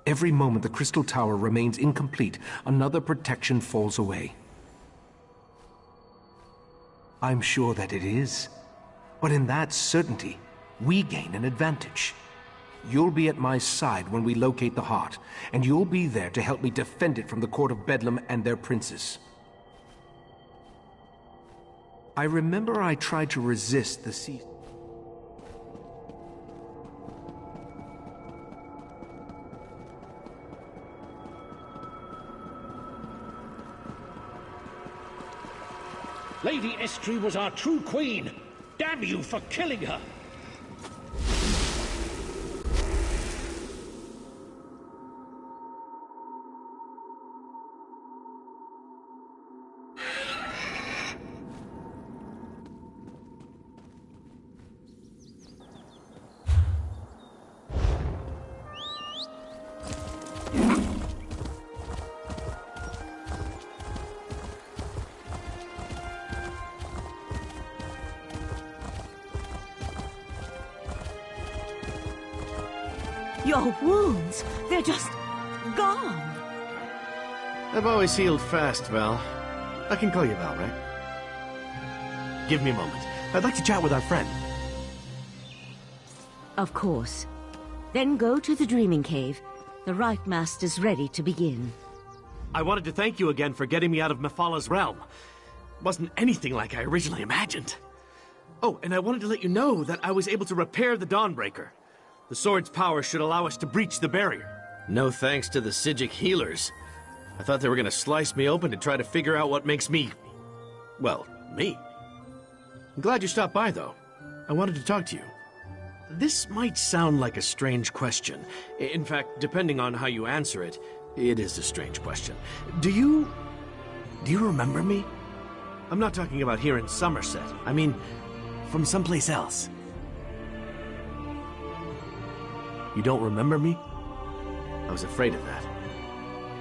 [SPEAKER 4] Every moment the crystal tower remains incomplete, another protection falls away. I'm sure that it is. But in that certainty, we gain an advantage. You'll be at my side when we locate the heart, and you'll be there to help me defend it from the Court of Bedlam and their princes. I remember I tried to resist the sea.
[SPEAKER 13] Lady Estri was our true queen. Damn you for killing her!
[SPEAKER 1] Your wounds, they're just gone.
[SPEAKER 3] I've always healed fast, Val. I can call you Val, right? Give me a moment. I'd like to chat with our friend.
[SPEAKER 1] Of course. Then go to the Dreaming Cave. The Right Master's ready to begin.
[SPEAKER 3] I wanted to thank you again for getting me out of Mephalah's realm. Wasn't anything like I originally imagined. Oh, and I wanted to let you know that I was able to repair the Dawnbreaker. The sword's power should allow us to breach the barrier. No thanks to the Psijic healers. I thought they were gonna slice me open to try to figure out what makes me... well, me. I'm glad you stopped by, though. I wanted to talk to you. This might sound like a strange question. In fact, depending on how you answer it, it is a strange question. Do you remember me? I'm not talking about here in Somerset. I mean, from someplace else. You don't remember me? I was afraid of that.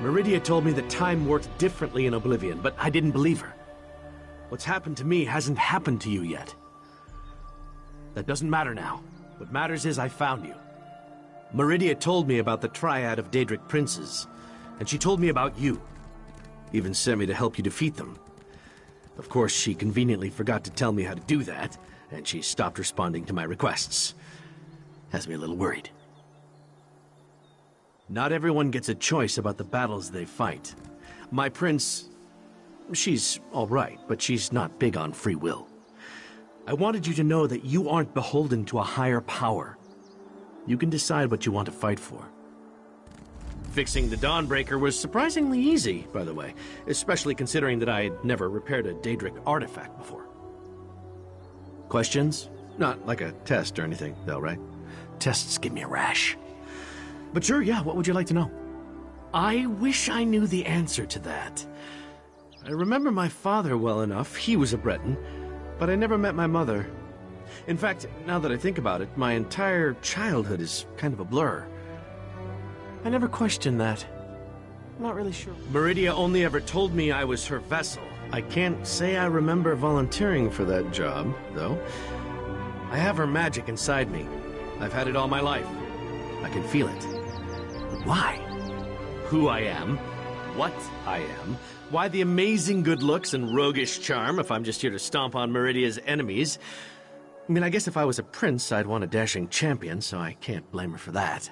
[SPEAKER 3] Meridia told me that time worked differently in Oblivion, but I didn't believe her. What's happened to me hasn't happened to you yet. That doesn't matter now. What matters is I found you. Meridia told me about the triad of Daedric princes, and she told me about you. Even sent me to help you defeat them. Of course, she conveniently forgot to tell me how to do that, and she stopped responding to my requests. Has me a little worried. Not everyone gets a choice about the battles they fight. My prince... she's all right, but she's not big on free will. I wanted you to know that you aren't beholden to a higher power. You can decide what you want to fight for. Fixing the Dawnbreaker was surprisingly easy, by the way, especially considering that I had never repaired a Daedric artifact before. Questions? Not like a test or anything, though, right? Tests give me a rash. But sure, yeah, what would you like to know? I wish I knew the answer to that. I remember my father well enough. He was a Breton, but I never met my mother. In fact, now that I think about it, my entire childhood is kind of a blur. I never questioned that. I'm not really sure. Meridia only ever told me I was her vessel. I can't say I remember volunteering for that job, though. I have her magic inside me. I've had it all my life. I can feel it. But why? Who I am, what I am, why the amazing good looks and roguish charm if I'm just here to stomp on Meridia's enemies. I mean, I guess if I was a prince, I'd want a dashing champion, so I can't blame her for that.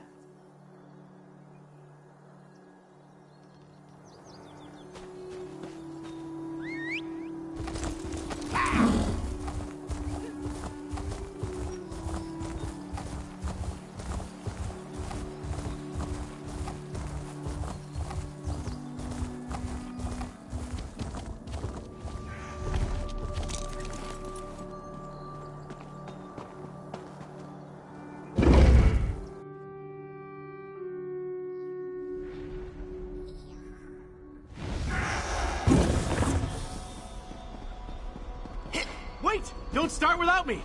[SPEAKER 3] Wait! Don't start without me!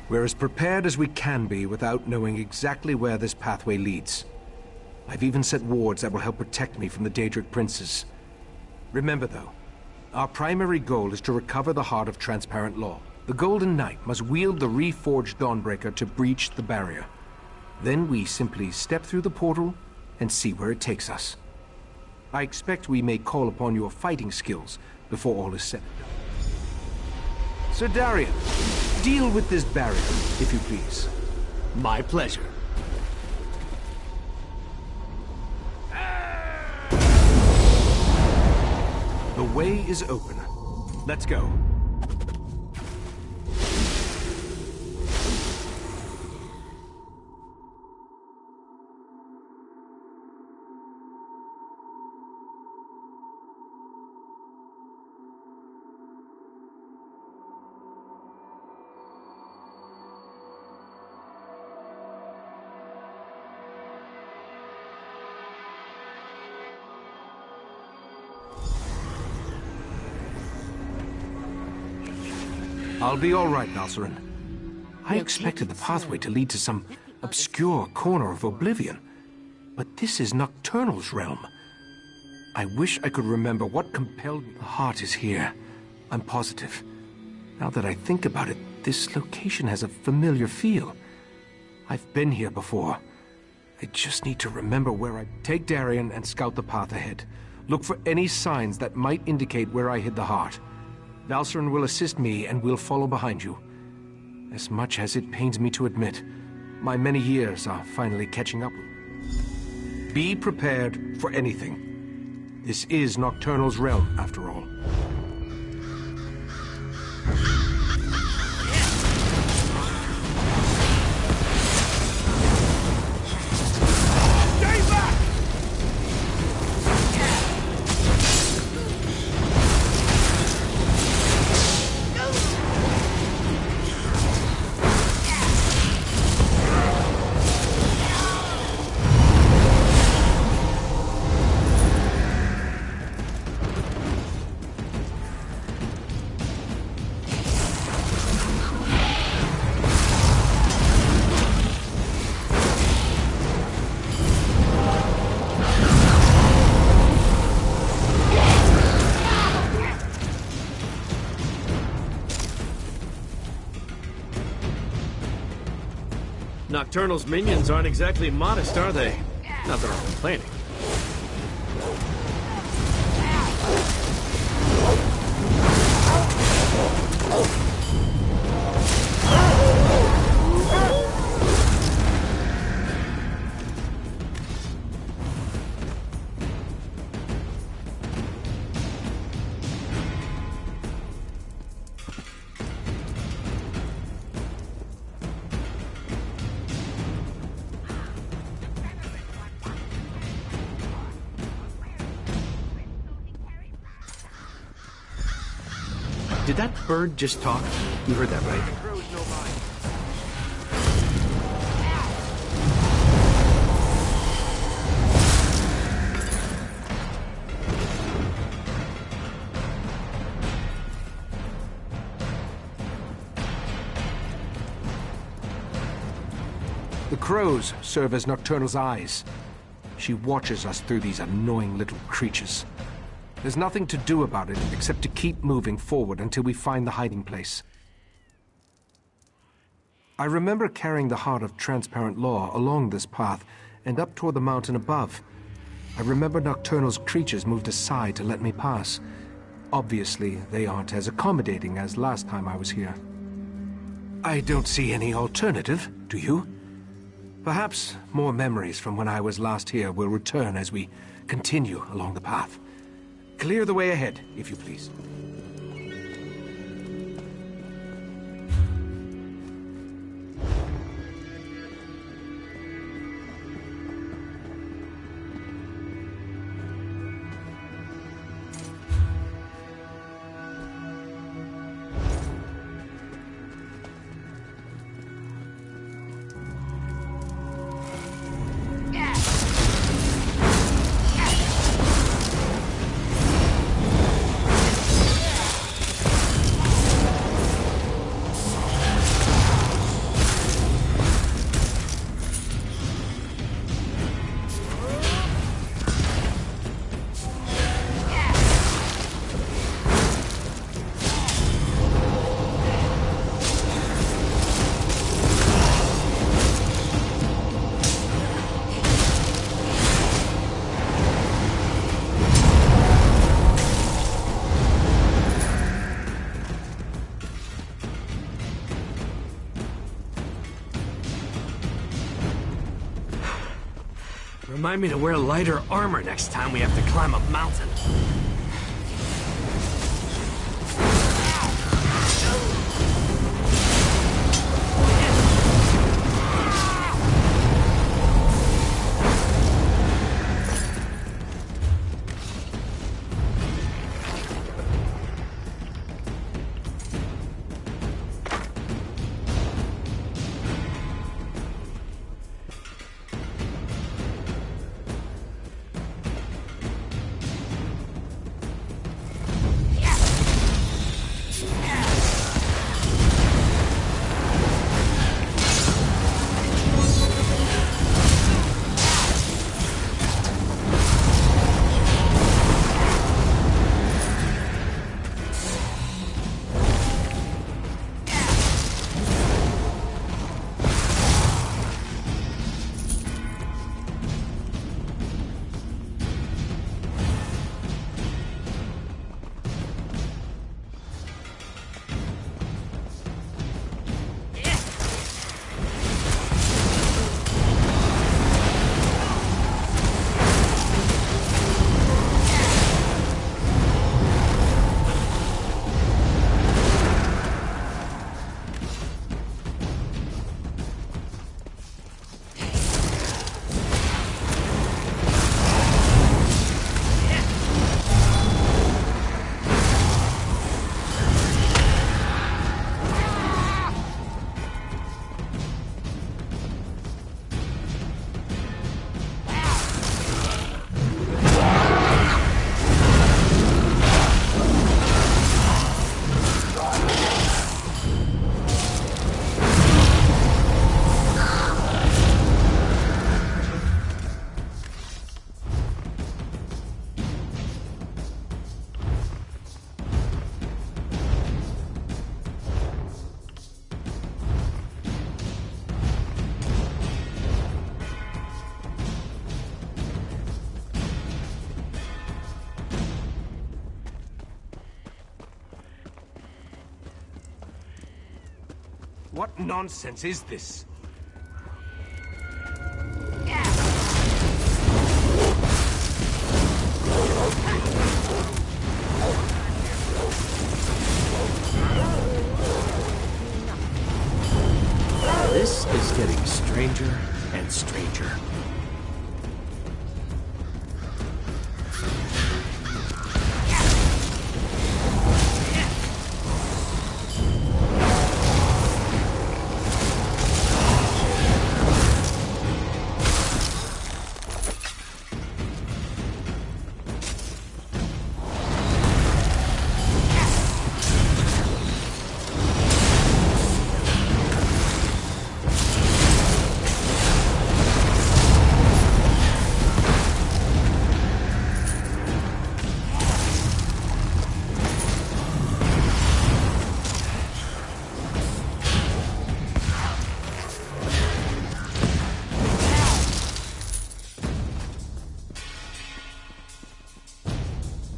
[SPEAKER 4] We're as prepared as we can be without knowing exactly where this pathway leads. I've even set wards that will help protect me from the Daedric princes. Remember, though, our primary goal is to recover the Heart of Transparent Law. The Golden Knight must wield the reforged Dawnbreaker to breach the barrier. Then we simply step through the portal and see where it takes us. I expect we may call upon your fighting skills before all is said and done. Sir Darian, deal with this barrier, if you please.
[SPEAKER 3] My pleasure.
[SPEAKER 4] The way is open. Let's go. I'll be all right, Valcerin. I expected the pathway to lead to some obscure corner of Oblivion, but this is Nocturnal's realm. I wish I could remember what compelled me. The heart is here. I'm positive. Now that I think about it, this location has a familiar feel. I've been here before. I just need to remember where I... Take Darian and scout the path ahead. Look for any signs that might indicate where I hid the heart. Valcerin will assist me, and we'll follow behind you. As much as it pains me to admit, my many years are finally catching up. Be prepared for anything. This is Nocturnal's realm, after all.
[SPEAKER 3] Nocturnal's minions aren't exactly modest, are they? Not that I'm complaining. Did that bird just talk?
[SPEAKER 4] You heard that, right? The crows serve as Nocturnal's eyes. She watches us through these annoying little creatures. There's nothing to do about it except to keep moving forward until we find the hiding place. I remember carrying the heart of transparent law along this path and up toward the mountain above. I remember Nocturnal's creatures moved aside to let me pass. Obviously, they aren't as accommodating as last time I was here. I don't see any alternative, do you? Perhaps more memories from when I was last here will return as we continue along the path. Clear the way ahead, if you please.
[SPEAKER 3] Remind me to wear lighter armor next time we have to climb a mountain.
[SPEAKER 4] What nonsense is this?
[SPEAKER 3] This is getting stranger and stranger.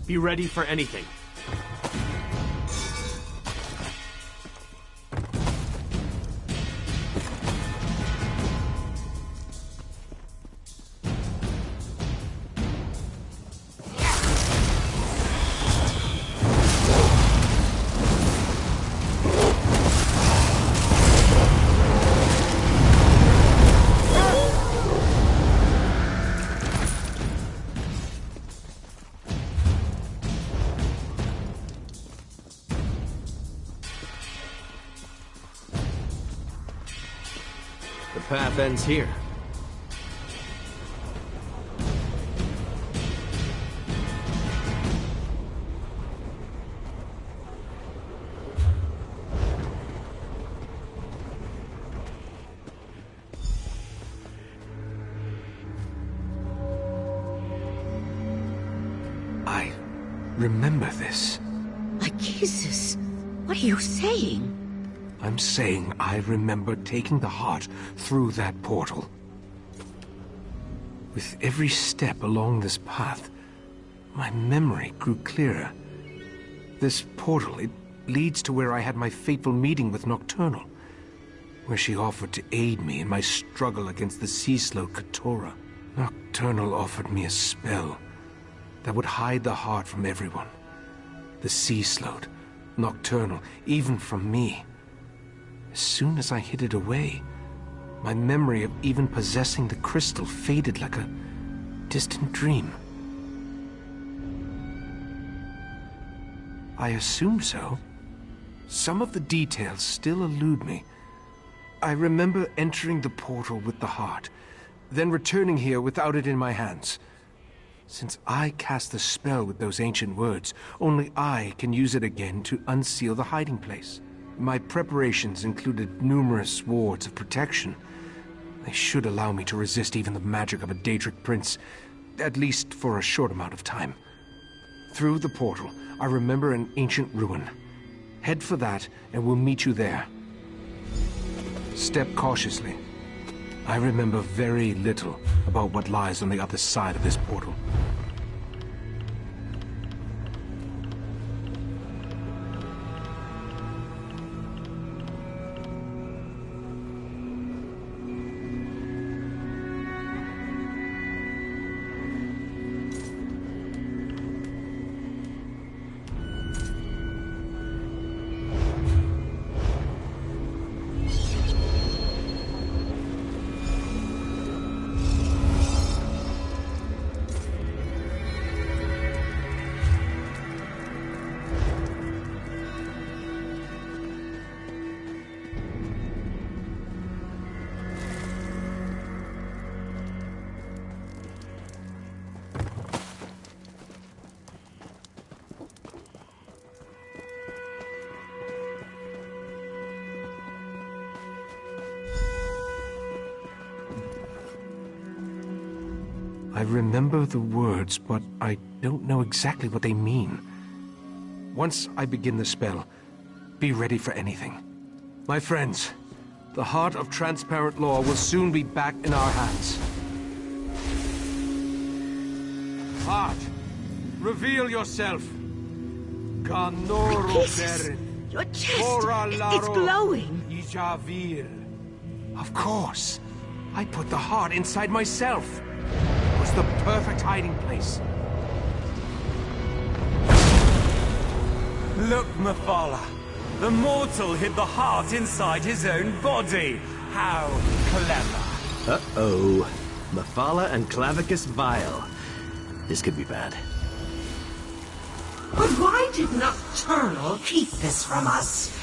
[SPEAKER 3] Be ready for anything. The path ends here.
[SPEAKER 4] I remember this.
[SPEAKER 1] Lycasus, what are you saying?
[SPEAKER 4] I'm saying I remember taking the heart through that portal. With every step along this path, my memory grew clearer. This portal, it leads to where I had my fateful meeting with Nocturnal, where she offered to aid me in my struggle against the Sea-Slode Katora. Nocturnal offered me a spell that would hide the heart from everyone. The Sea-Slode, Nocturnal, even from me. As soon as I hid it away, my memory of even possessing the crystal faded like a distant dream. I assume so. Some of the details still elude me. I remember entering the portal with the heart, then returning here without it in my hands. Since I cast the spell with those ancient words, only I can use it again to unseal the hiding place. My preparations included numerous wards of protection. They should allow me to resist even the magic of a Daedric prince, at least for a short amount of time. Through the portal, I remember an ancient ruin. Head for that, and we'll meet you there. Step cautiously. I remember very little about what lies on the other side of this portal. I remember the words, but I don't know exactly what they mean. Once I begin the spell, be ready for anything. My friends, the heart of transparent law will soon be back in our hands. Heart, reveal yourself.
[SPEAKER 1] Lycasus, your chest, it's glowing.
[SPEAKER 4] Of course. I put the heart inside myself. It was the perfect hiding place.
[SPEAKER 14] Look, Mephala. The mortal hid the heart inside his own body. How clever.
[SPEAKER 3] Uh-oh. Mephala and Clavicus Vile. This could be bad.
[SPEAKER 11] But why did Nocturnal keep this from us?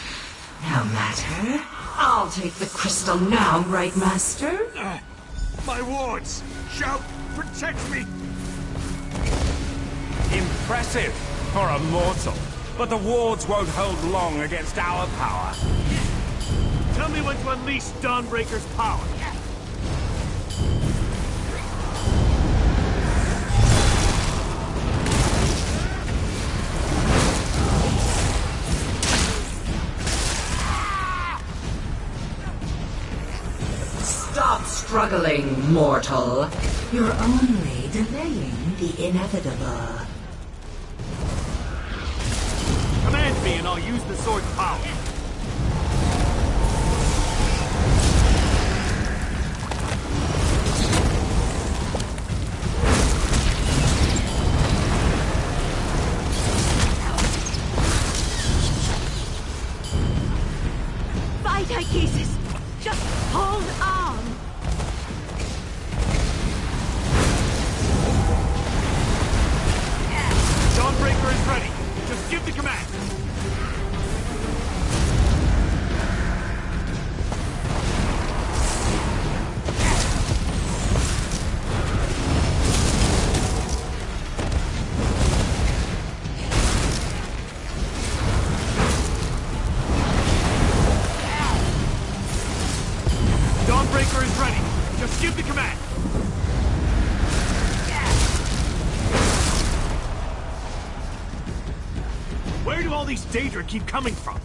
[SPEAKER 11] No matter. I'll take the crystal now, right, Master?
[SPEAKER 4] My wards! Shout! Protect me!
[SPEAKER 14] Impressive for a mortal. But the wards won't hold long against our power.
[SPEAKER 3] Tell me when to unleash Dawnbreaker's power.
[SPEAKER 11] Stop struggling, mortal. You're only delaying the inevitable.
[SPEAKER 3] Command me and I'll use the sword's power.
[SPEAKER 1] Fight, Ichesis! Just hold on!
[SPEAKER 3] Dawnbreaker is ready. Just give the command. Dawnbreaker is ready. Just give the command. Where do all these Daedra keep coming from?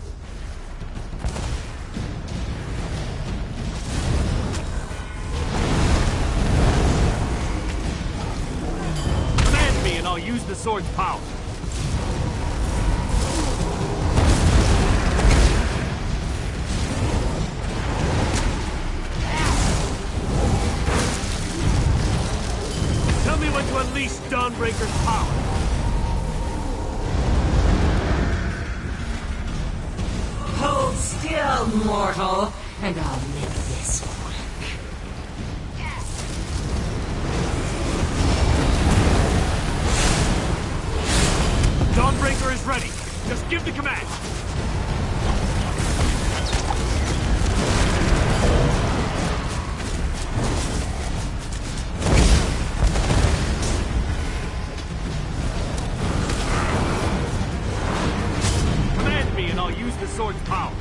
[SPEAKER 3] Command me and I'll use the sword's power. Tell me when to unleash Dawnbreaker's power.
[SPEAKER 11] Hold still, mortal, and I'll make this quick.
[SPEAKER 3] Dawnbreaker is ready. Just give the command. Command me and I'll use the sword's power.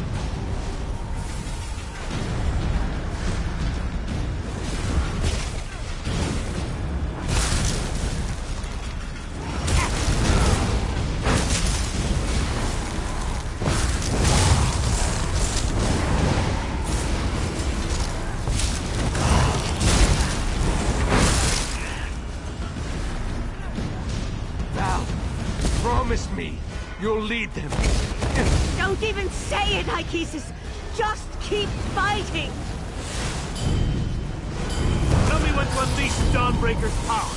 [SPEAKER 4] Val, promise me you'll lead them.
[SPEAKER 1] Don't even say it, Ichesis! Just keep fighting!
[SPEAKER 3] Tell me when to unleash Dawnbreaker's power.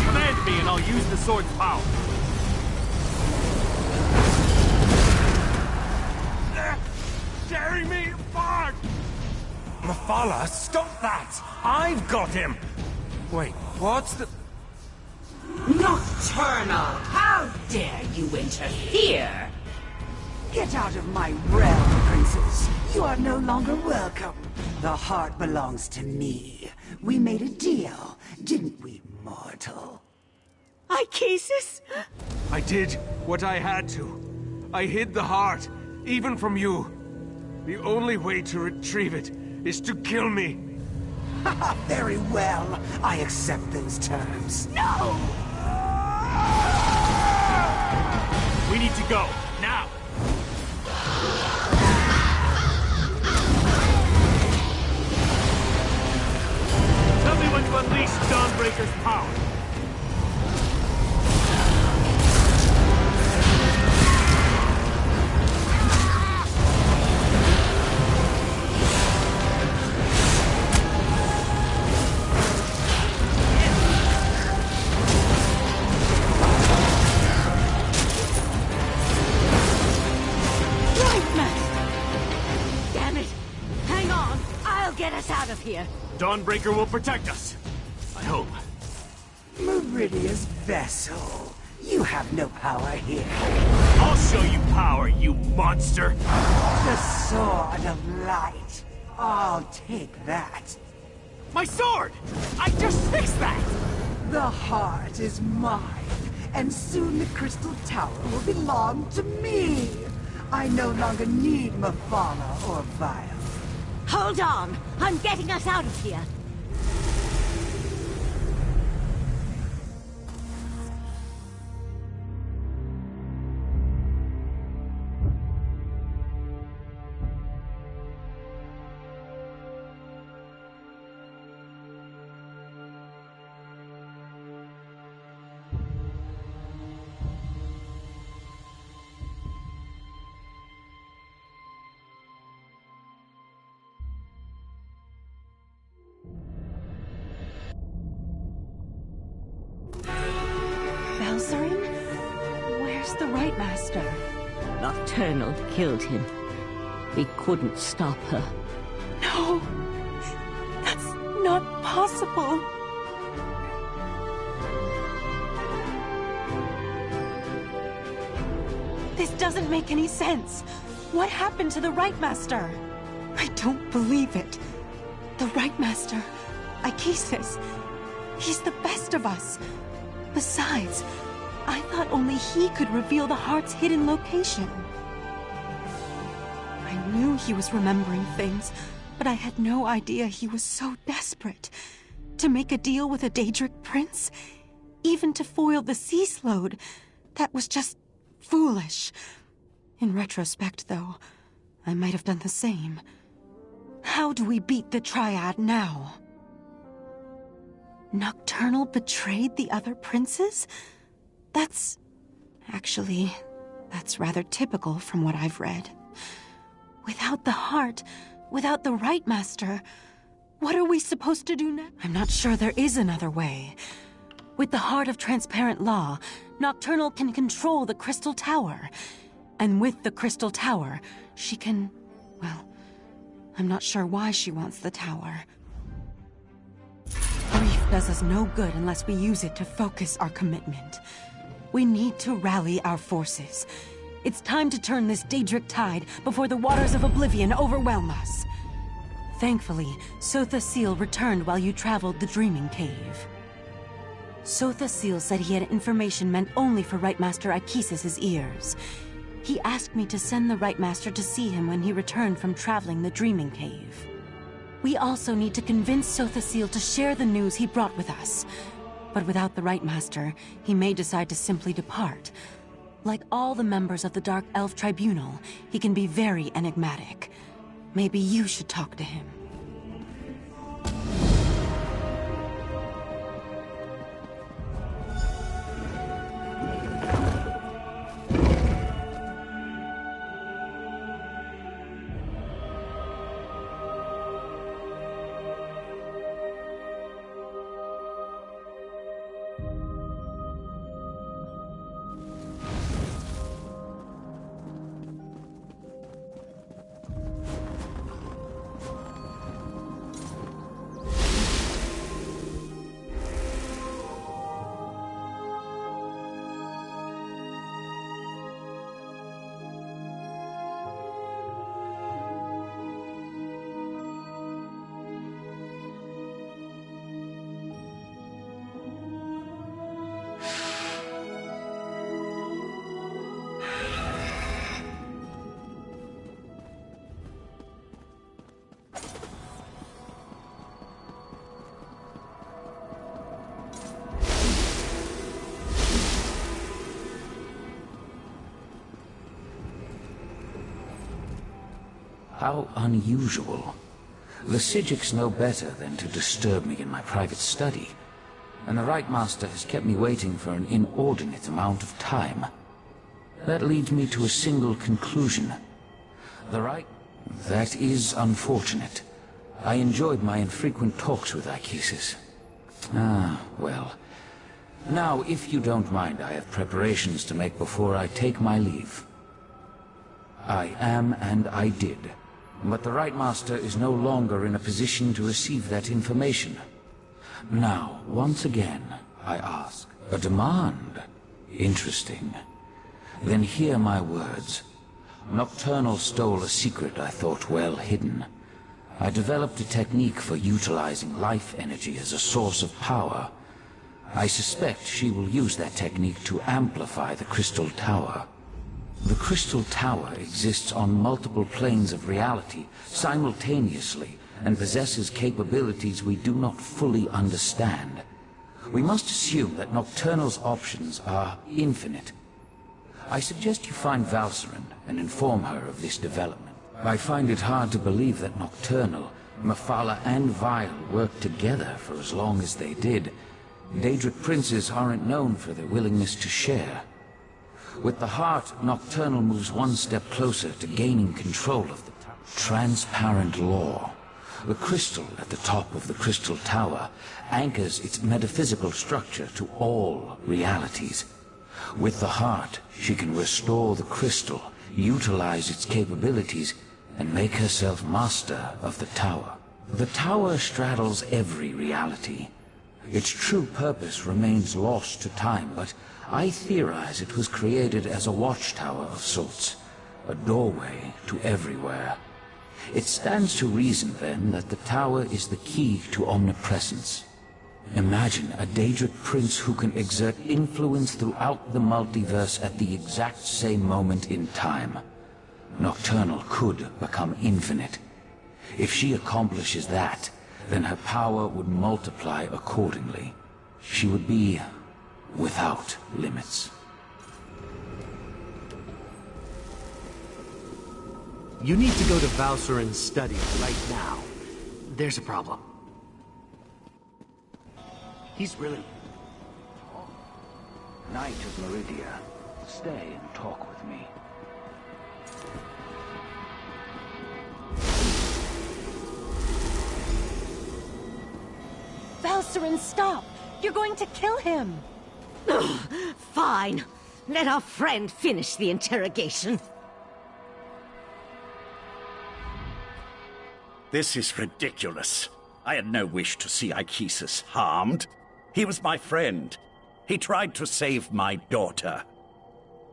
[SPEAKER 3] Command me and I'll use the sword's power.
[SPEAKER 14] Tearing me apart! Mephala, stop that! I've got him! Wait, what's the...
[SPEAKER 11] Nocturnal! How dare you interfere?
[SPEAKER 15] Get out of my realm, princess. You are no longer welcome. The heart belongs to me. We made a deal, didn't we, mortal?
[SPEAKER 1] Ichesis!
[SPEAKER 4] I did what I had to. I hid the heart, even from you. The only way to retrieve it is to kill me.
[SPEAKER 15] Very well. I accept those terms.
[SPEAKER 1] No!
[SPEAKER 3] We need to go, now! Tell me when to unleash Dawnbreaker's power.
[SPEAKER 1] Get us out of here.
[SPEAKER 3] Dawnbreaker will protect us. I hope.
[SPEAKER 15] Meridia's vessel. You have no power here.
[SPEAKER 3] I'll show you power, you monster!
[SPEAKER 15] The Sword of Light. I'll take that.
[SPEAKER 3] My sword! I just fixed that!
[SPEAKER 15] The heart is mine, and soon the Crystal Tower will belong to me. I no longer need Mephala or Vile.
[SPEAKER 1] Hold on! I'm getting us out of here! Nocturnal killed him. We couldn't stop her.
[SPEAKER 6] No! That's not possible! This doesn't make any sense. What happened to the Rite Master? I don't believe it. The Rite Master, Aekisis, he's the best of us. Besides, I thought only he could reveal the heart's hidden location. I knew he was remembering things, but I had no idea he was so desperate. To make a deal with a Daedric prince? Even to foil the Sea Slode? That was just foolish. In retrospect, though, I might have done the same. How do we beat the Triad now? Nocturnal betrayed the other princes? Actually, that's rather typical from what I've read. Without the heart, without the Rite Master, what are we supposed to do now? I'm not sure there is another way. With the Heart of Transparent Law, Nocturnal can control the Crystal Tower. And with the Crystal Tower, she can... well, I'm not sure why she wants the tower. Grief does us no good unless we use it to focus our commitment. We need to rally our forces. It's time to turn this Daedric tide before the waters of oblivion overwhelm us. Thankfully, Sotha Sil returned while you traveled the Dreaming Cave. Sotha Sil said he had information meant only for Rite Master Aekisis' ears. He asked me to send the Rite Master to see him when he returned from traveling the Dreaming Cave. We also need to convince Sotha Sil to share the news he brought with us. But without the Rite Master, he may decide to simply depart. Like all the members of the Dark Elf Tribunal, he can be very enigmatic. Maybe you should talk to him.
[SPEAKER 16] How unusual. The Psijics know better than to disturb me in my private study, and the Rite Master has kept me waiting for an inordinate amount of time. That leads me to a single conclusion. That is unfortunate. I enjoyed my infrequent talks with Aekisis. Well. Now, if you don't mind, I have preparations to make before I take my leave. I am, and I did. But the Rite Master is no longer in a position to receive that information. Now, once again, I ask, a demand? Interesting. Then hear my words. Nocturnal stole a secret I thought well hidden. I developed a technique for utilizing life energy as a source of power. I suspect she will use that technique to amplify the Crystal Tower. The Crystal Tower exists on multiple planes of reality simultaneously and possesses capabilities we do not fully understand. We must assume that Nocturnal's options are infinite. I suggest you find Valcerin and inform her of this development. I find it hard to believe that Nocturnal, Mephala, and Vile worked together for as long as they did. Daedric princes aren't known for their willingness to share. With the heart, Nocturnal moves one step closer to gaining control of the Transparent Law. The crystal at the top of the Crystal Tower anchors its metaphysical structure to all realities. With the heart, she can restore the crystal utilize its capabilities, and make herself master of the Tower. The Tower straddles every reality. Its true purpose remains lost to time, but I theorize it was created as a watchtower of sorts, a doorway to everywhere. It stands to reason, then, that the Tower is the key to omnipresence. Imagine a Daedric prince who can exert influence throughout the multiverse at the exact same moment in time. Nocturnal could become infinite. If she accomplishes that, then her power would multiply accordingly. She would be without limits.
[SPEAKER 3] You need to go to Valsuren's study right now. There's a problem. He's really...
[SPEAKER 16] Knight of Meridia, stay and talk with me.
[SPEAKER 6] Valsuren, stop! You're going to kill him!
[SPEAKER 1] Fine. Let our friend finish the interrogation.
[SPEAKER 7] This is ridiculous. I had no wish to see Ikesus harmed. He was my friend. He tried to save my daughter.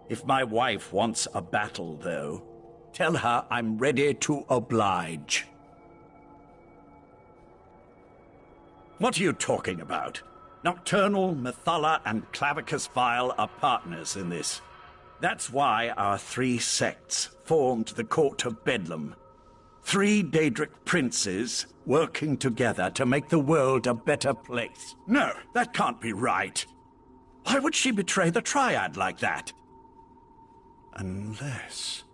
[SPEAKER 7] If my wife wants a battle, though, tell her I'm ready to oblige. What are you talking about? Nocturnal, Methala, and Clavicus Vile are partners in this. That's why our three sects formed the Court of Bedlam. 3 Daedric princes working together to make the world a better place. No, that can't be right. Why would she betray the Triad like that? Unless...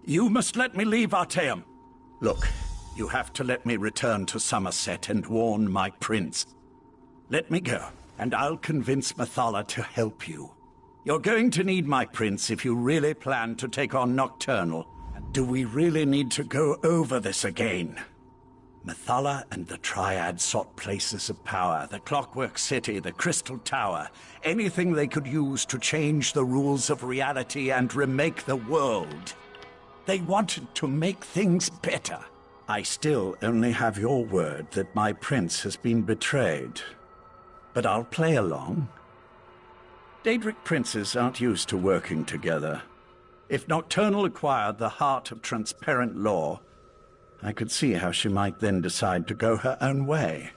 [SPEAKER 7] You must let me leave, Artaeum. Look, you have to let me return to Somerset and warn my prince. Let me go, and I'll convince Methala to help you. You're going to need my prince if you really plan to take on Nocturnal. Do we really need to go over this again? Methala and the Triad sought places of power, the Clockwork City, the Crystal Tower, anything they could use to change the rules of reality and remake the world. They wanted to make things better. I still only have your word that my prince has been betrayed. But I'll play along. Daedric princes aren't used to working together. If Nocturnal acquired the heart of transparent law, I could see how she might then decide to go her own way.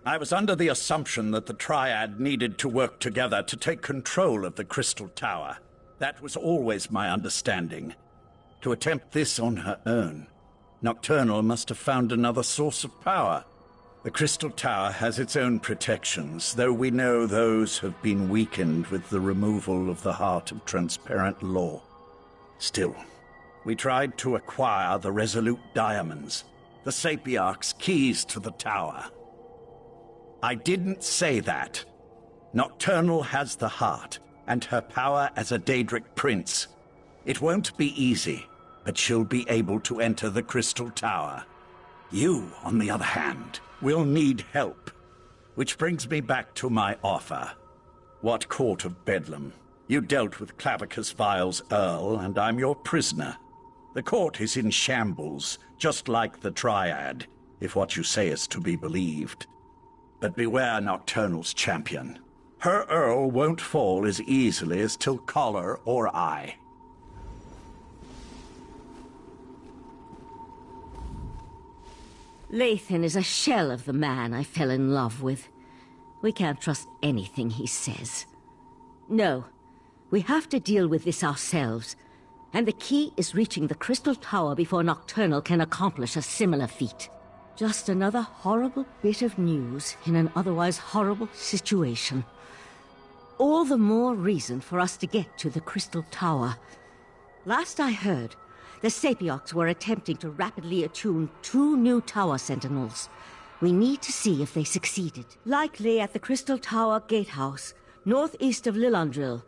[SPEAKER 7] I was under the assumption that the Triad needed to work together to take control of the Crystal Tower. That was always my understanding. To attempt this on her own, Nocturnal must have found another source of power. The Crystal Tower has its own protections, though we know those have been weakened with the removal of the heart of transparent law. Still, we tried to acquire the Resolute Diamonds, the Sapiarch's keys to the tower. I didn't say that. Nocturnal has the heart, and her power as a Daedric prince. It won't be easy, but she'll be able to enter the Crystal Tower. You, on the other hand, will need help. Which brings me back to my offer. What Court of Bedlam? You dealt with Clavicus Vile's Earl, and I'm your prisoner. The court is in shambles, just like the Triad, if what you say is to be believed. But beware Nocturnal's champion. Her Earl won't fall as easily as Tilcollar or I.
[SPEAKER 1] Lathan is a shell of the man I fell in love with. We can't trust anything he says. No. We have to deal with this ourselves, and the key is reaching the Crystal Tower before Nocturnal can accomplish a similar feat. Just another horrible bit of news in an otherwise horrible situation. All the more reason for us to get to the Crystal Tower. Last I heard, the Sapiarchs were attempting to rapidly attune 2 new Tower Sentinels. We need to see if they succeeded. Likely at the Crystal Tower Gatehouse, northeast of Lillandril.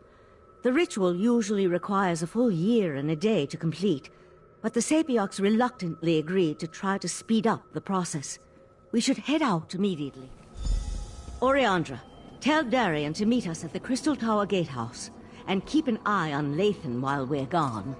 [SPEAKER 1] The ritual usually requires a full year and a day to complete, but the Sapiarchs reluctantly agreed to try to speed up the process. We should head out immediately. Oriandra, tell Darian to meet us at the Crystal Tower Gatehouse, and keep an eye on Lathan while we're gone.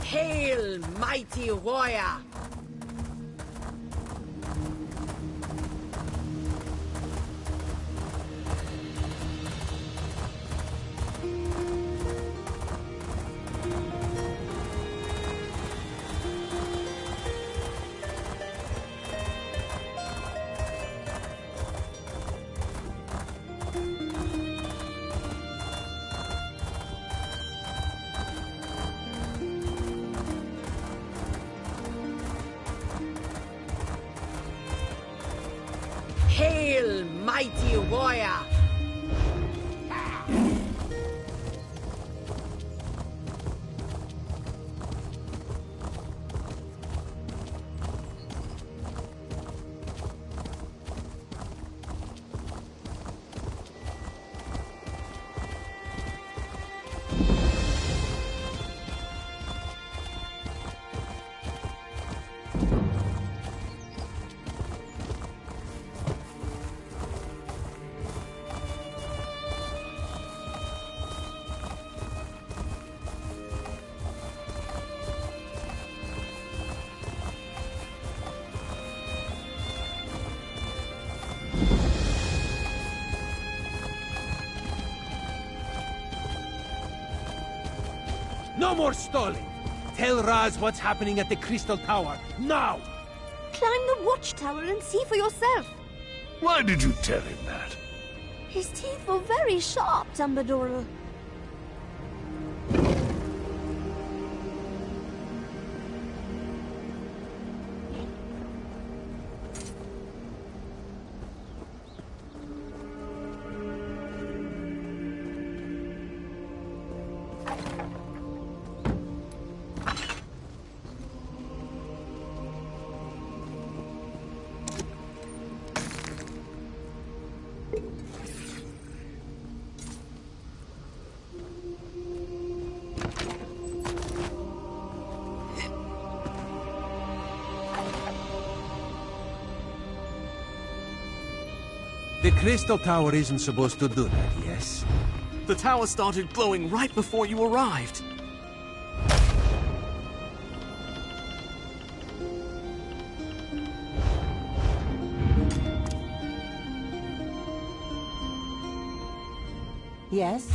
[SPEAKER 17] Hail, mighty warrior! Hail, mighty warrior!
[SPEAKER 18] No more stalling! Tell Raz what's happening at the Crystal Tower, now!
[SPEAKER 2] Climb the watchtower and see for yourself.
[SPEAKER 13] Why did you tell him that?
[SPEAKER 2] His teeth were very sharp, Dumbledore.
[SPEAKER 18] The Crystal Tower isn't supposed to do that, yes?
[SPEAKER 3] The tower started glowing right before you arrived.
[SPEAKER 6] Yes?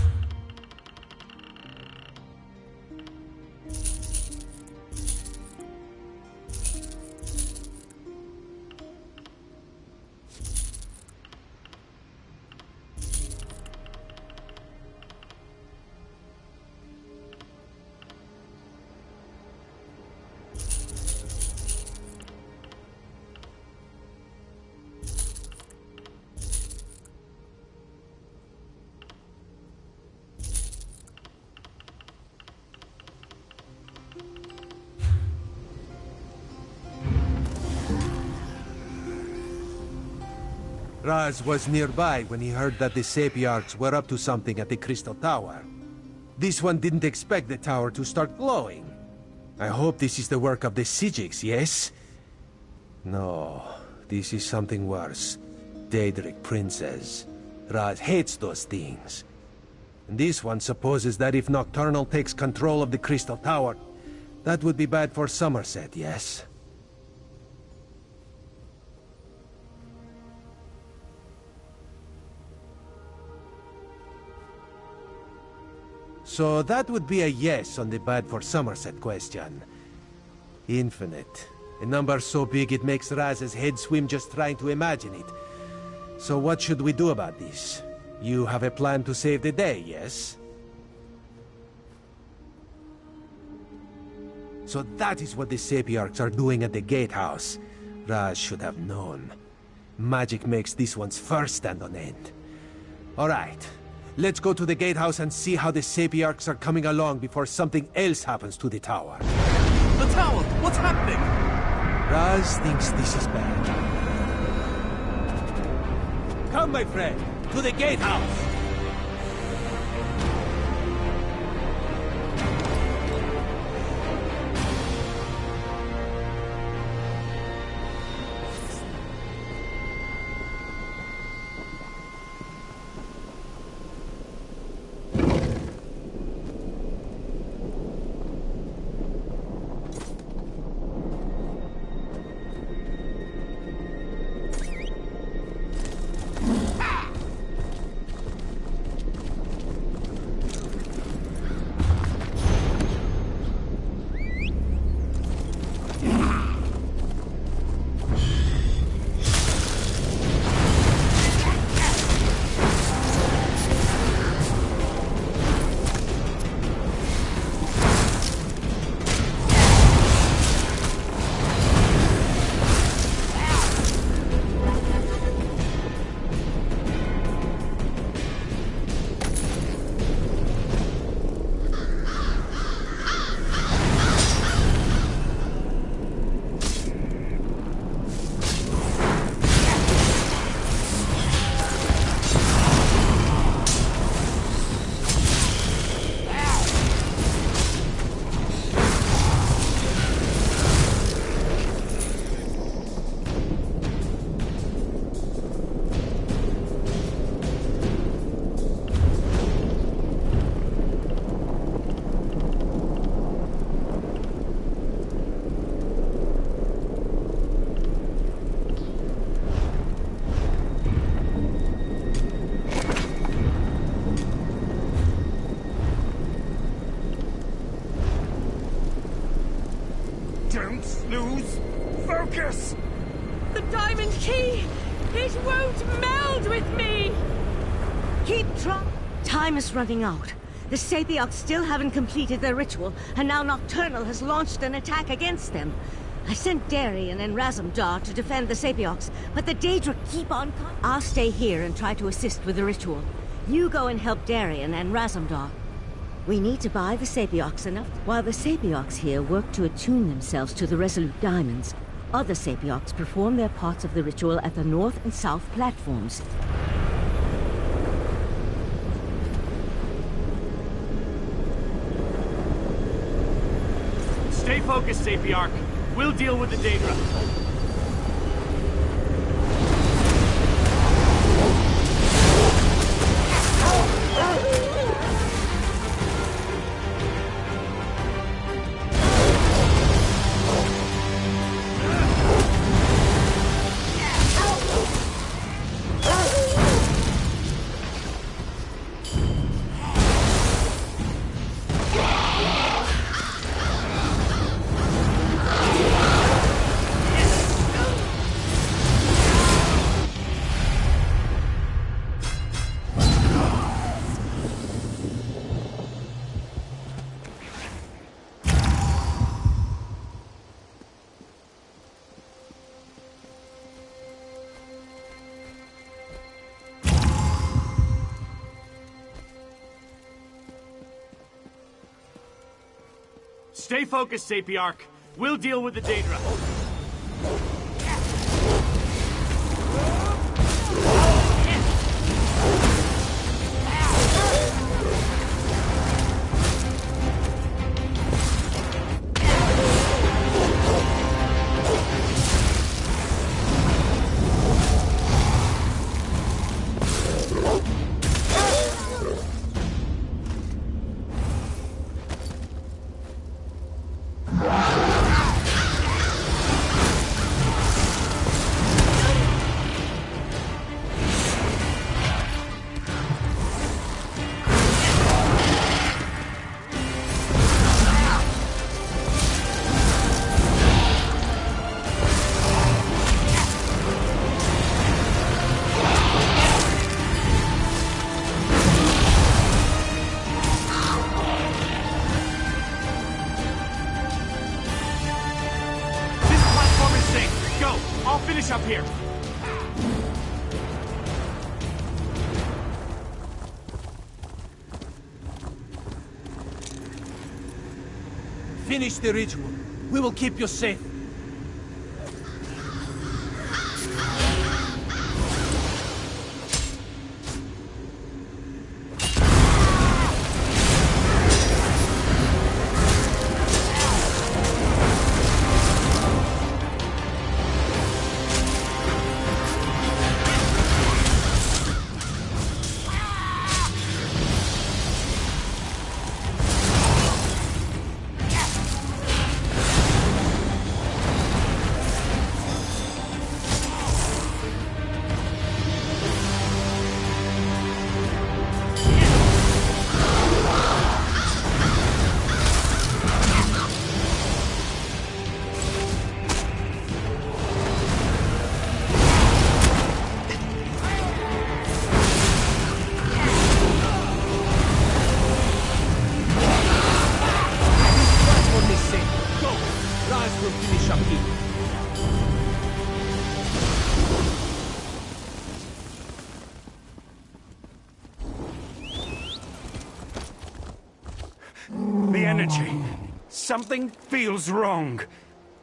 [SPEAKER 18] Raz was nearby when he heard that the Sapiarchs were up to something at the Crystal Tower. This one didn't expect the tower to start glowing. I hope this is the work of the Psijics, yes? No, this is something worse. Daedric Princes. Raz hates those things. And this one supposes that if Nocturnal takes control of the Crystal Tower, that would be bad for Somerset, yes? So that would be a yes on the bad for Somerset question. Infinite. A number so big it makes Raz's head swim just trying to imagine it. So what should we do about this? You have a plan to save the day, yes? So that is what the Sapiarchs are doing at the gatehouse. Raz should have known. Magic makes this one's fur stand on end. Alright, let's go to the gatehouse and see how the Sapiarchs are coming along before something else happens to the tower.
[SPEAKER 3] The tower! What's happening?
[SPEAKER 18] Raz thinks this is bad. Come, my friend, to the gatehouse!
[SPEAKER 14] Lose focus!
[SPEAKER 1] The diamond key! It won't meld with me! Keep trying. Time is running out. The Sapiarchs still haven't completed their ritual, and now Nocturnal has launched an attack against them. I sent Darien and Razumdar to defend the Sapiarchs, but the Daedra keep on coming. I'll stay here and try to assist with the ritual. You go and help Darien and Razumdar. We need to buy the Sapiarchs enough. While the Sapiarchs here work to attune themselves to the Resolute Diamonds, other Sapiarchs perform their parts of the ritual at the north and south platforms.
[SPEAKER 3] Stay focused, Sapiarch. We'll deal with the Daedra. Stay focused, Sapiarch. We'll deal with the Daedra.
[SPEAKER 18] Finish the ritual. We will keep you safe.
[SPEAKER 14] The energy. Something feels wrong.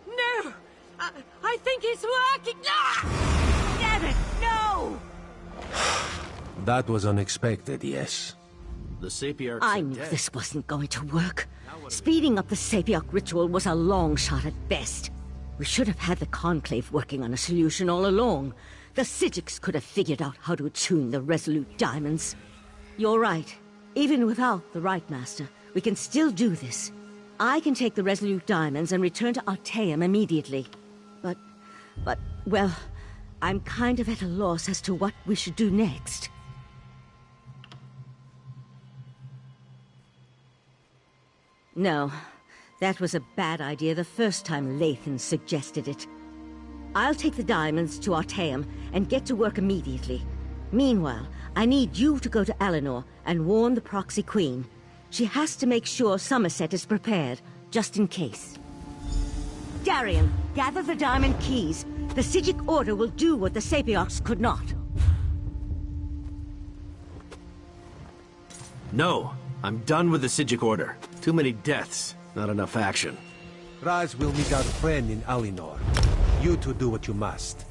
[SPEAKER 1] No! I think it's working! Ah! Damn it, no!
[SPEAKER 18] That was unexpected, yes.
[SPEAKER 3] The Sapiarchs
[SPEAKER 1] I
[SPEAKER 3] are
[SPEAKER 1] knew
[SPEAKER 3] dead.
[SPEAKER 1] this wasn't going to work. Speeding up the Sapiarch ritual was a long shot at best. We should have had the Conclave working on a solution all along. The Psijics could have figured out how to attune the Resolute Diamonds. You're right. Even without the Right Master, we can still do this. I can take the Resolute Diamonds and return to Artaeum immediately. But, well, I'm kind of at a loss as to what we should do next. No, that was a bad idea the first time Lathan suggested it. I'll take the diamonds to Artaeum and get to work immediately. Meanwhile, I need you to go to Eleanor and warn the Proxy Queen. She has to make sure Somerset is prepared, just in case. Darian, gather the diamond keys. The Psijic Order will do what the Sapiarchs could not.
[SPEAKER 3] No, I'm done with the Psijic Order. Too many deaths, not enough action.
[SPEAKER 18] Raz will meet our friend in Alinor. You two do what you must.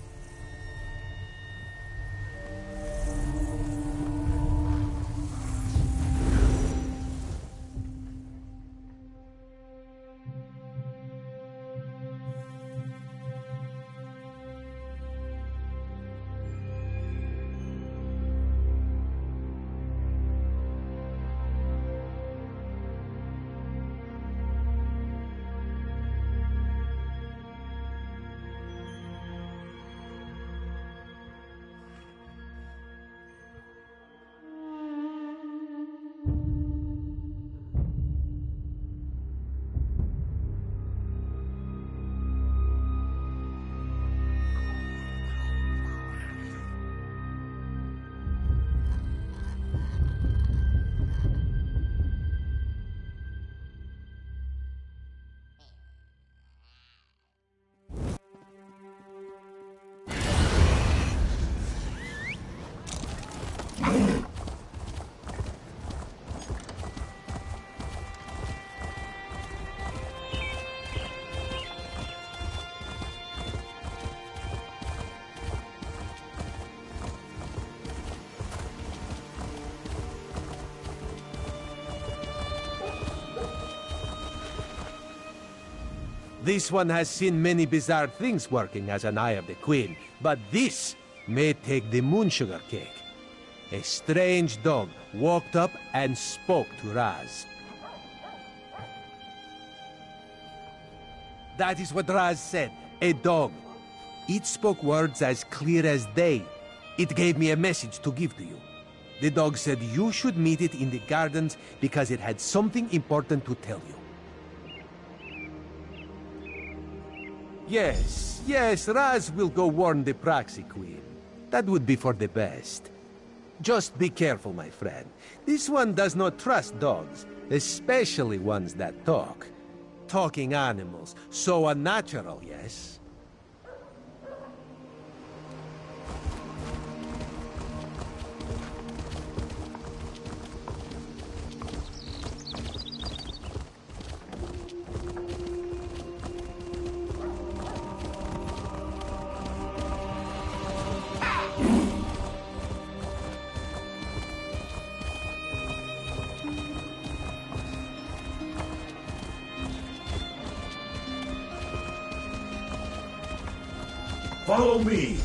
[SPEAKER 18] This one has seen many bizarre things working as an Eye of the Queen, but this may take the Moonsugar Cake. A strange dog walked up and spoke to Raz. That is what Raz said, a dog. It spoke words as clear as day. It gave me a message to give to you. The dog said you should meet it in the gardens because it had something important to tell you. Yes, Raz will go warn the Proxy Queen. That would be for the best. Just be careful, my friend. This one does not trust dogs, especially ones that talk. Talking animals, so unnatural, yes?
[SPEAKER 19] Follow me.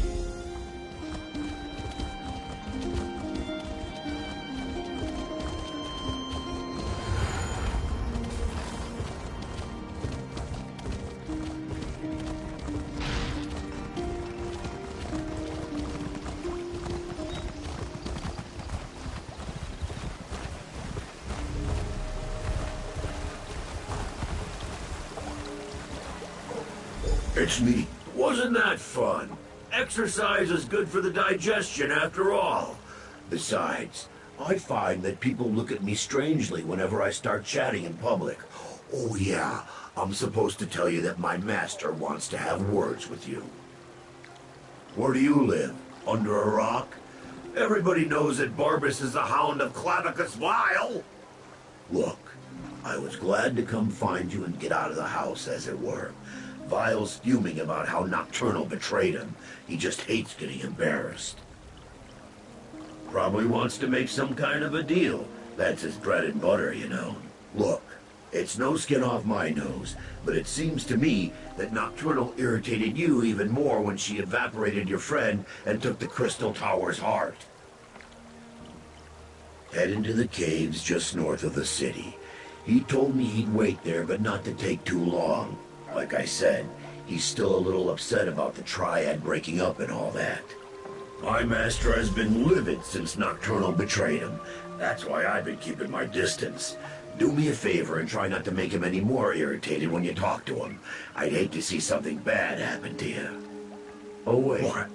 [SPEAKER 19] It's me. Wasn't that fun? Exercise is good for the digestion after all. Besides, I find that people look at me strangely whenever I start chatting in public. Oh yeah, I'm supposed to tell you that my master wants to have words with you. Where do you live? Under a rock? Everybody knows that Barbas is the Hound of Clavicus Vile. Look, I was glad to come find you and get out of the house, as it were. Vile's fuming about how Nocturnal betrayed him. He just hates getting embarrassed. Probably wants to make some kind of a deal. That's his bread and butter, you know. Look, it's no skin off my nose, but it seems to me that Nocturnal irritated you even more when she evaporated your friend and took the Crystal Tower's heart. Head into the caves just north of the city. He told me he'd wait there, but not to take too long. Like I said, he's still a little upset about the Triad breaking up and all that. My master has been livid since Nocturnal betrayed him. That's why I've been keeping my distance. Do me a favor and try not to make him any more irritated when you talk to him. I'd hate to see something bad happen to you. Oh wait, what?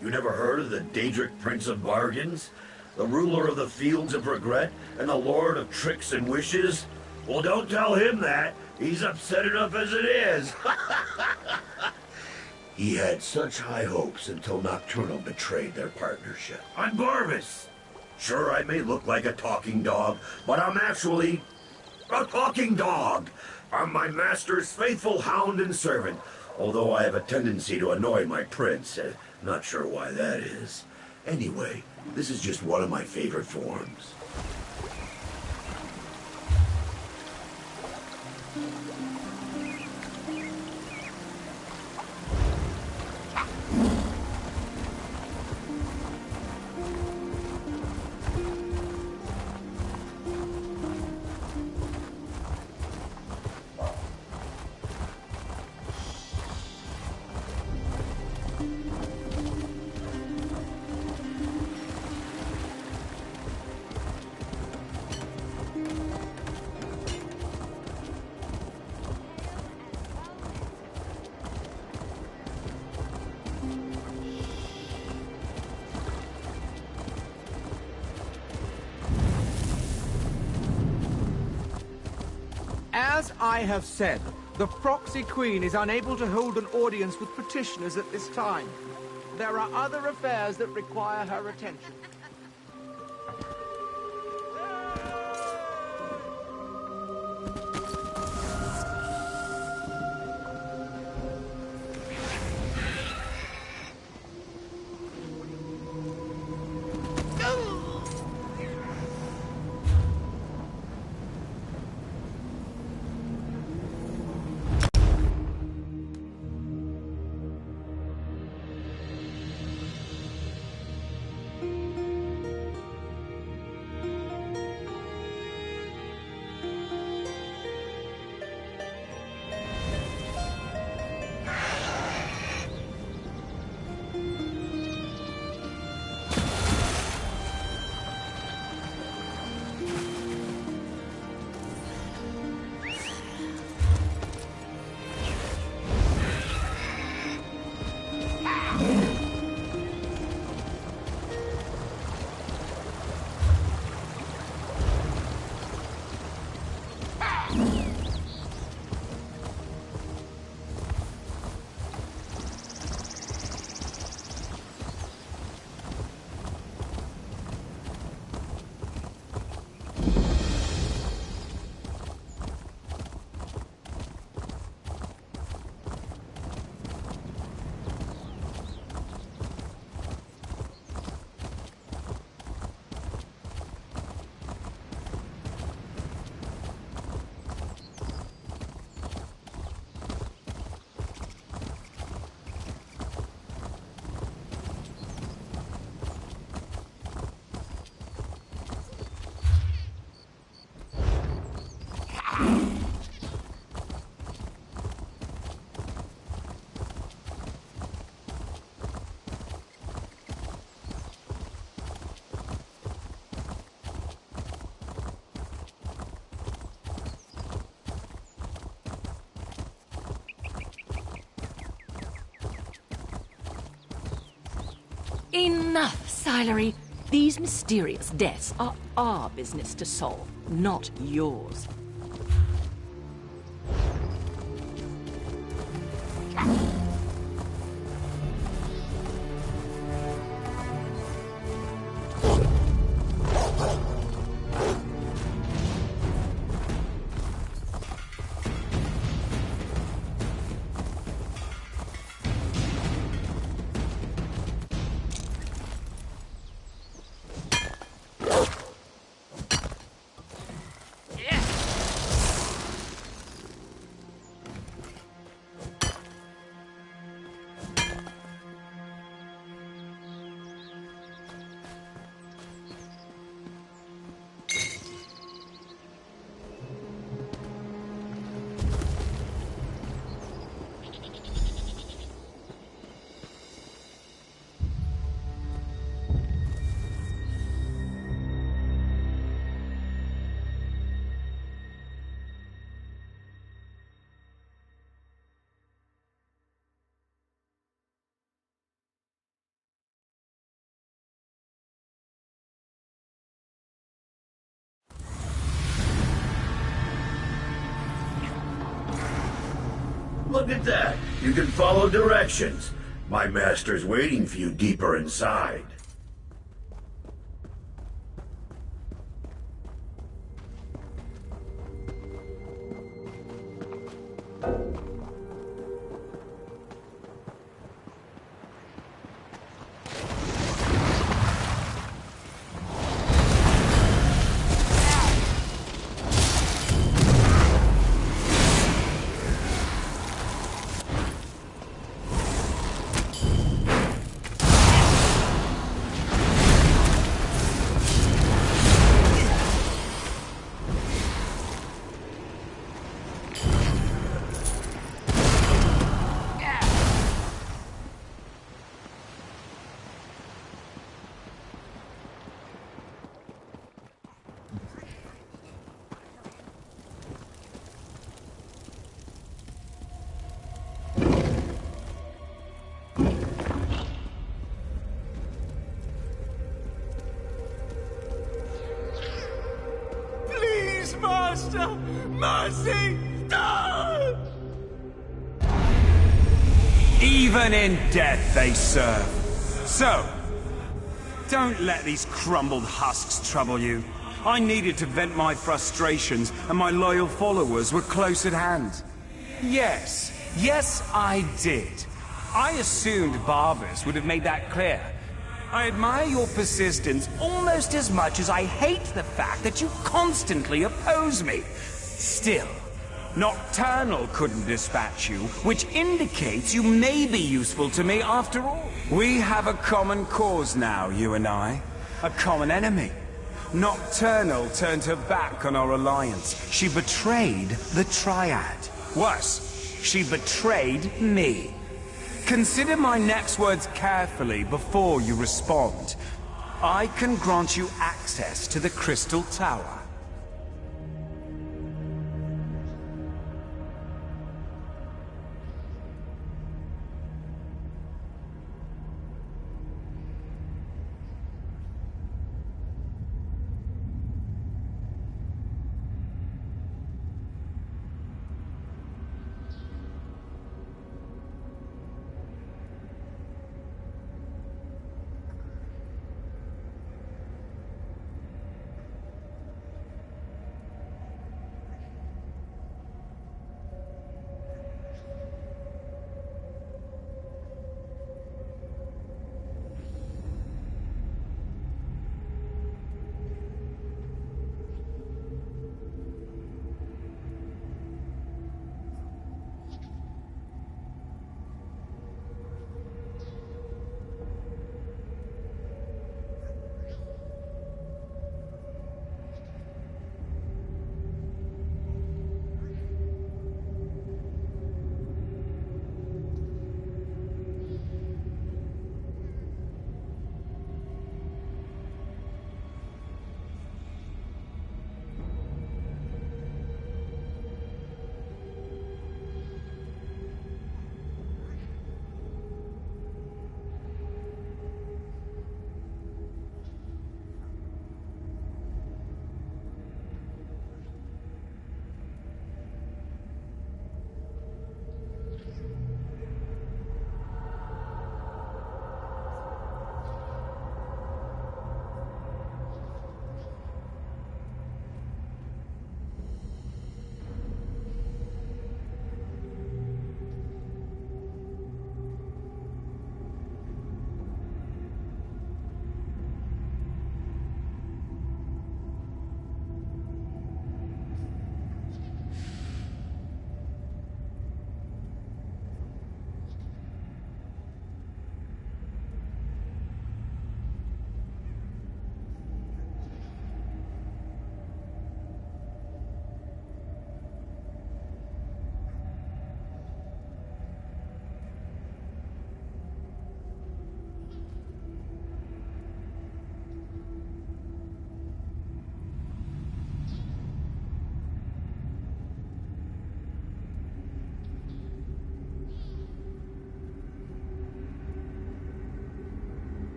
[SPEAKER 19] You never heard of the Daedric Prince of Bargains? The ruler of the Fields of Regret and the Lord of Tricks and Wishes? Well, don't tell him that. He's upset enough as it is. He had such high hopes until Nocturnal betrayed their partnership. I'm Barbas. Sure, I may look like a talking dog, but I'm actually a talking dog. I'm my master's faithful hound and servant, although I have a tendency to annoy my prince. Not sure why that is. Anyway, this is just one of my favorite forms.
[SPEAKER 20] As I have said, the Proxy Queen is unable to hold an audience with petitioners at this time. There are other affairs that require her attention.
[SPEAKER 21] Enough, Silery. These mysterious deaths are our business to solve, not yours.
[SPEAKER 19] Look at that! You can follow directions. My master's waiting for you deeper inside.
[SPEAKER 14] Master! Mercy! No! Even in death they serve. So, don't let these crumbled husks trouble you. I needed to vent my frustrations, and my loyal followers were close at hand. Yes, I did. I assumed Barbas would have made that clear. I admire your persistence almost as much as I hate the fact that you constantly oppose me. Still, Nocturnal couldn't dispatch you, which indicates you may be useful to me after all. We have a common cause now, you and I. A common enemy. Nocturnal turned her back on our alliance. She betrayed the Triad. Worse, she betrayed me. Consider my next words carefully before you respond. I can grant you access to the Crystal Tower.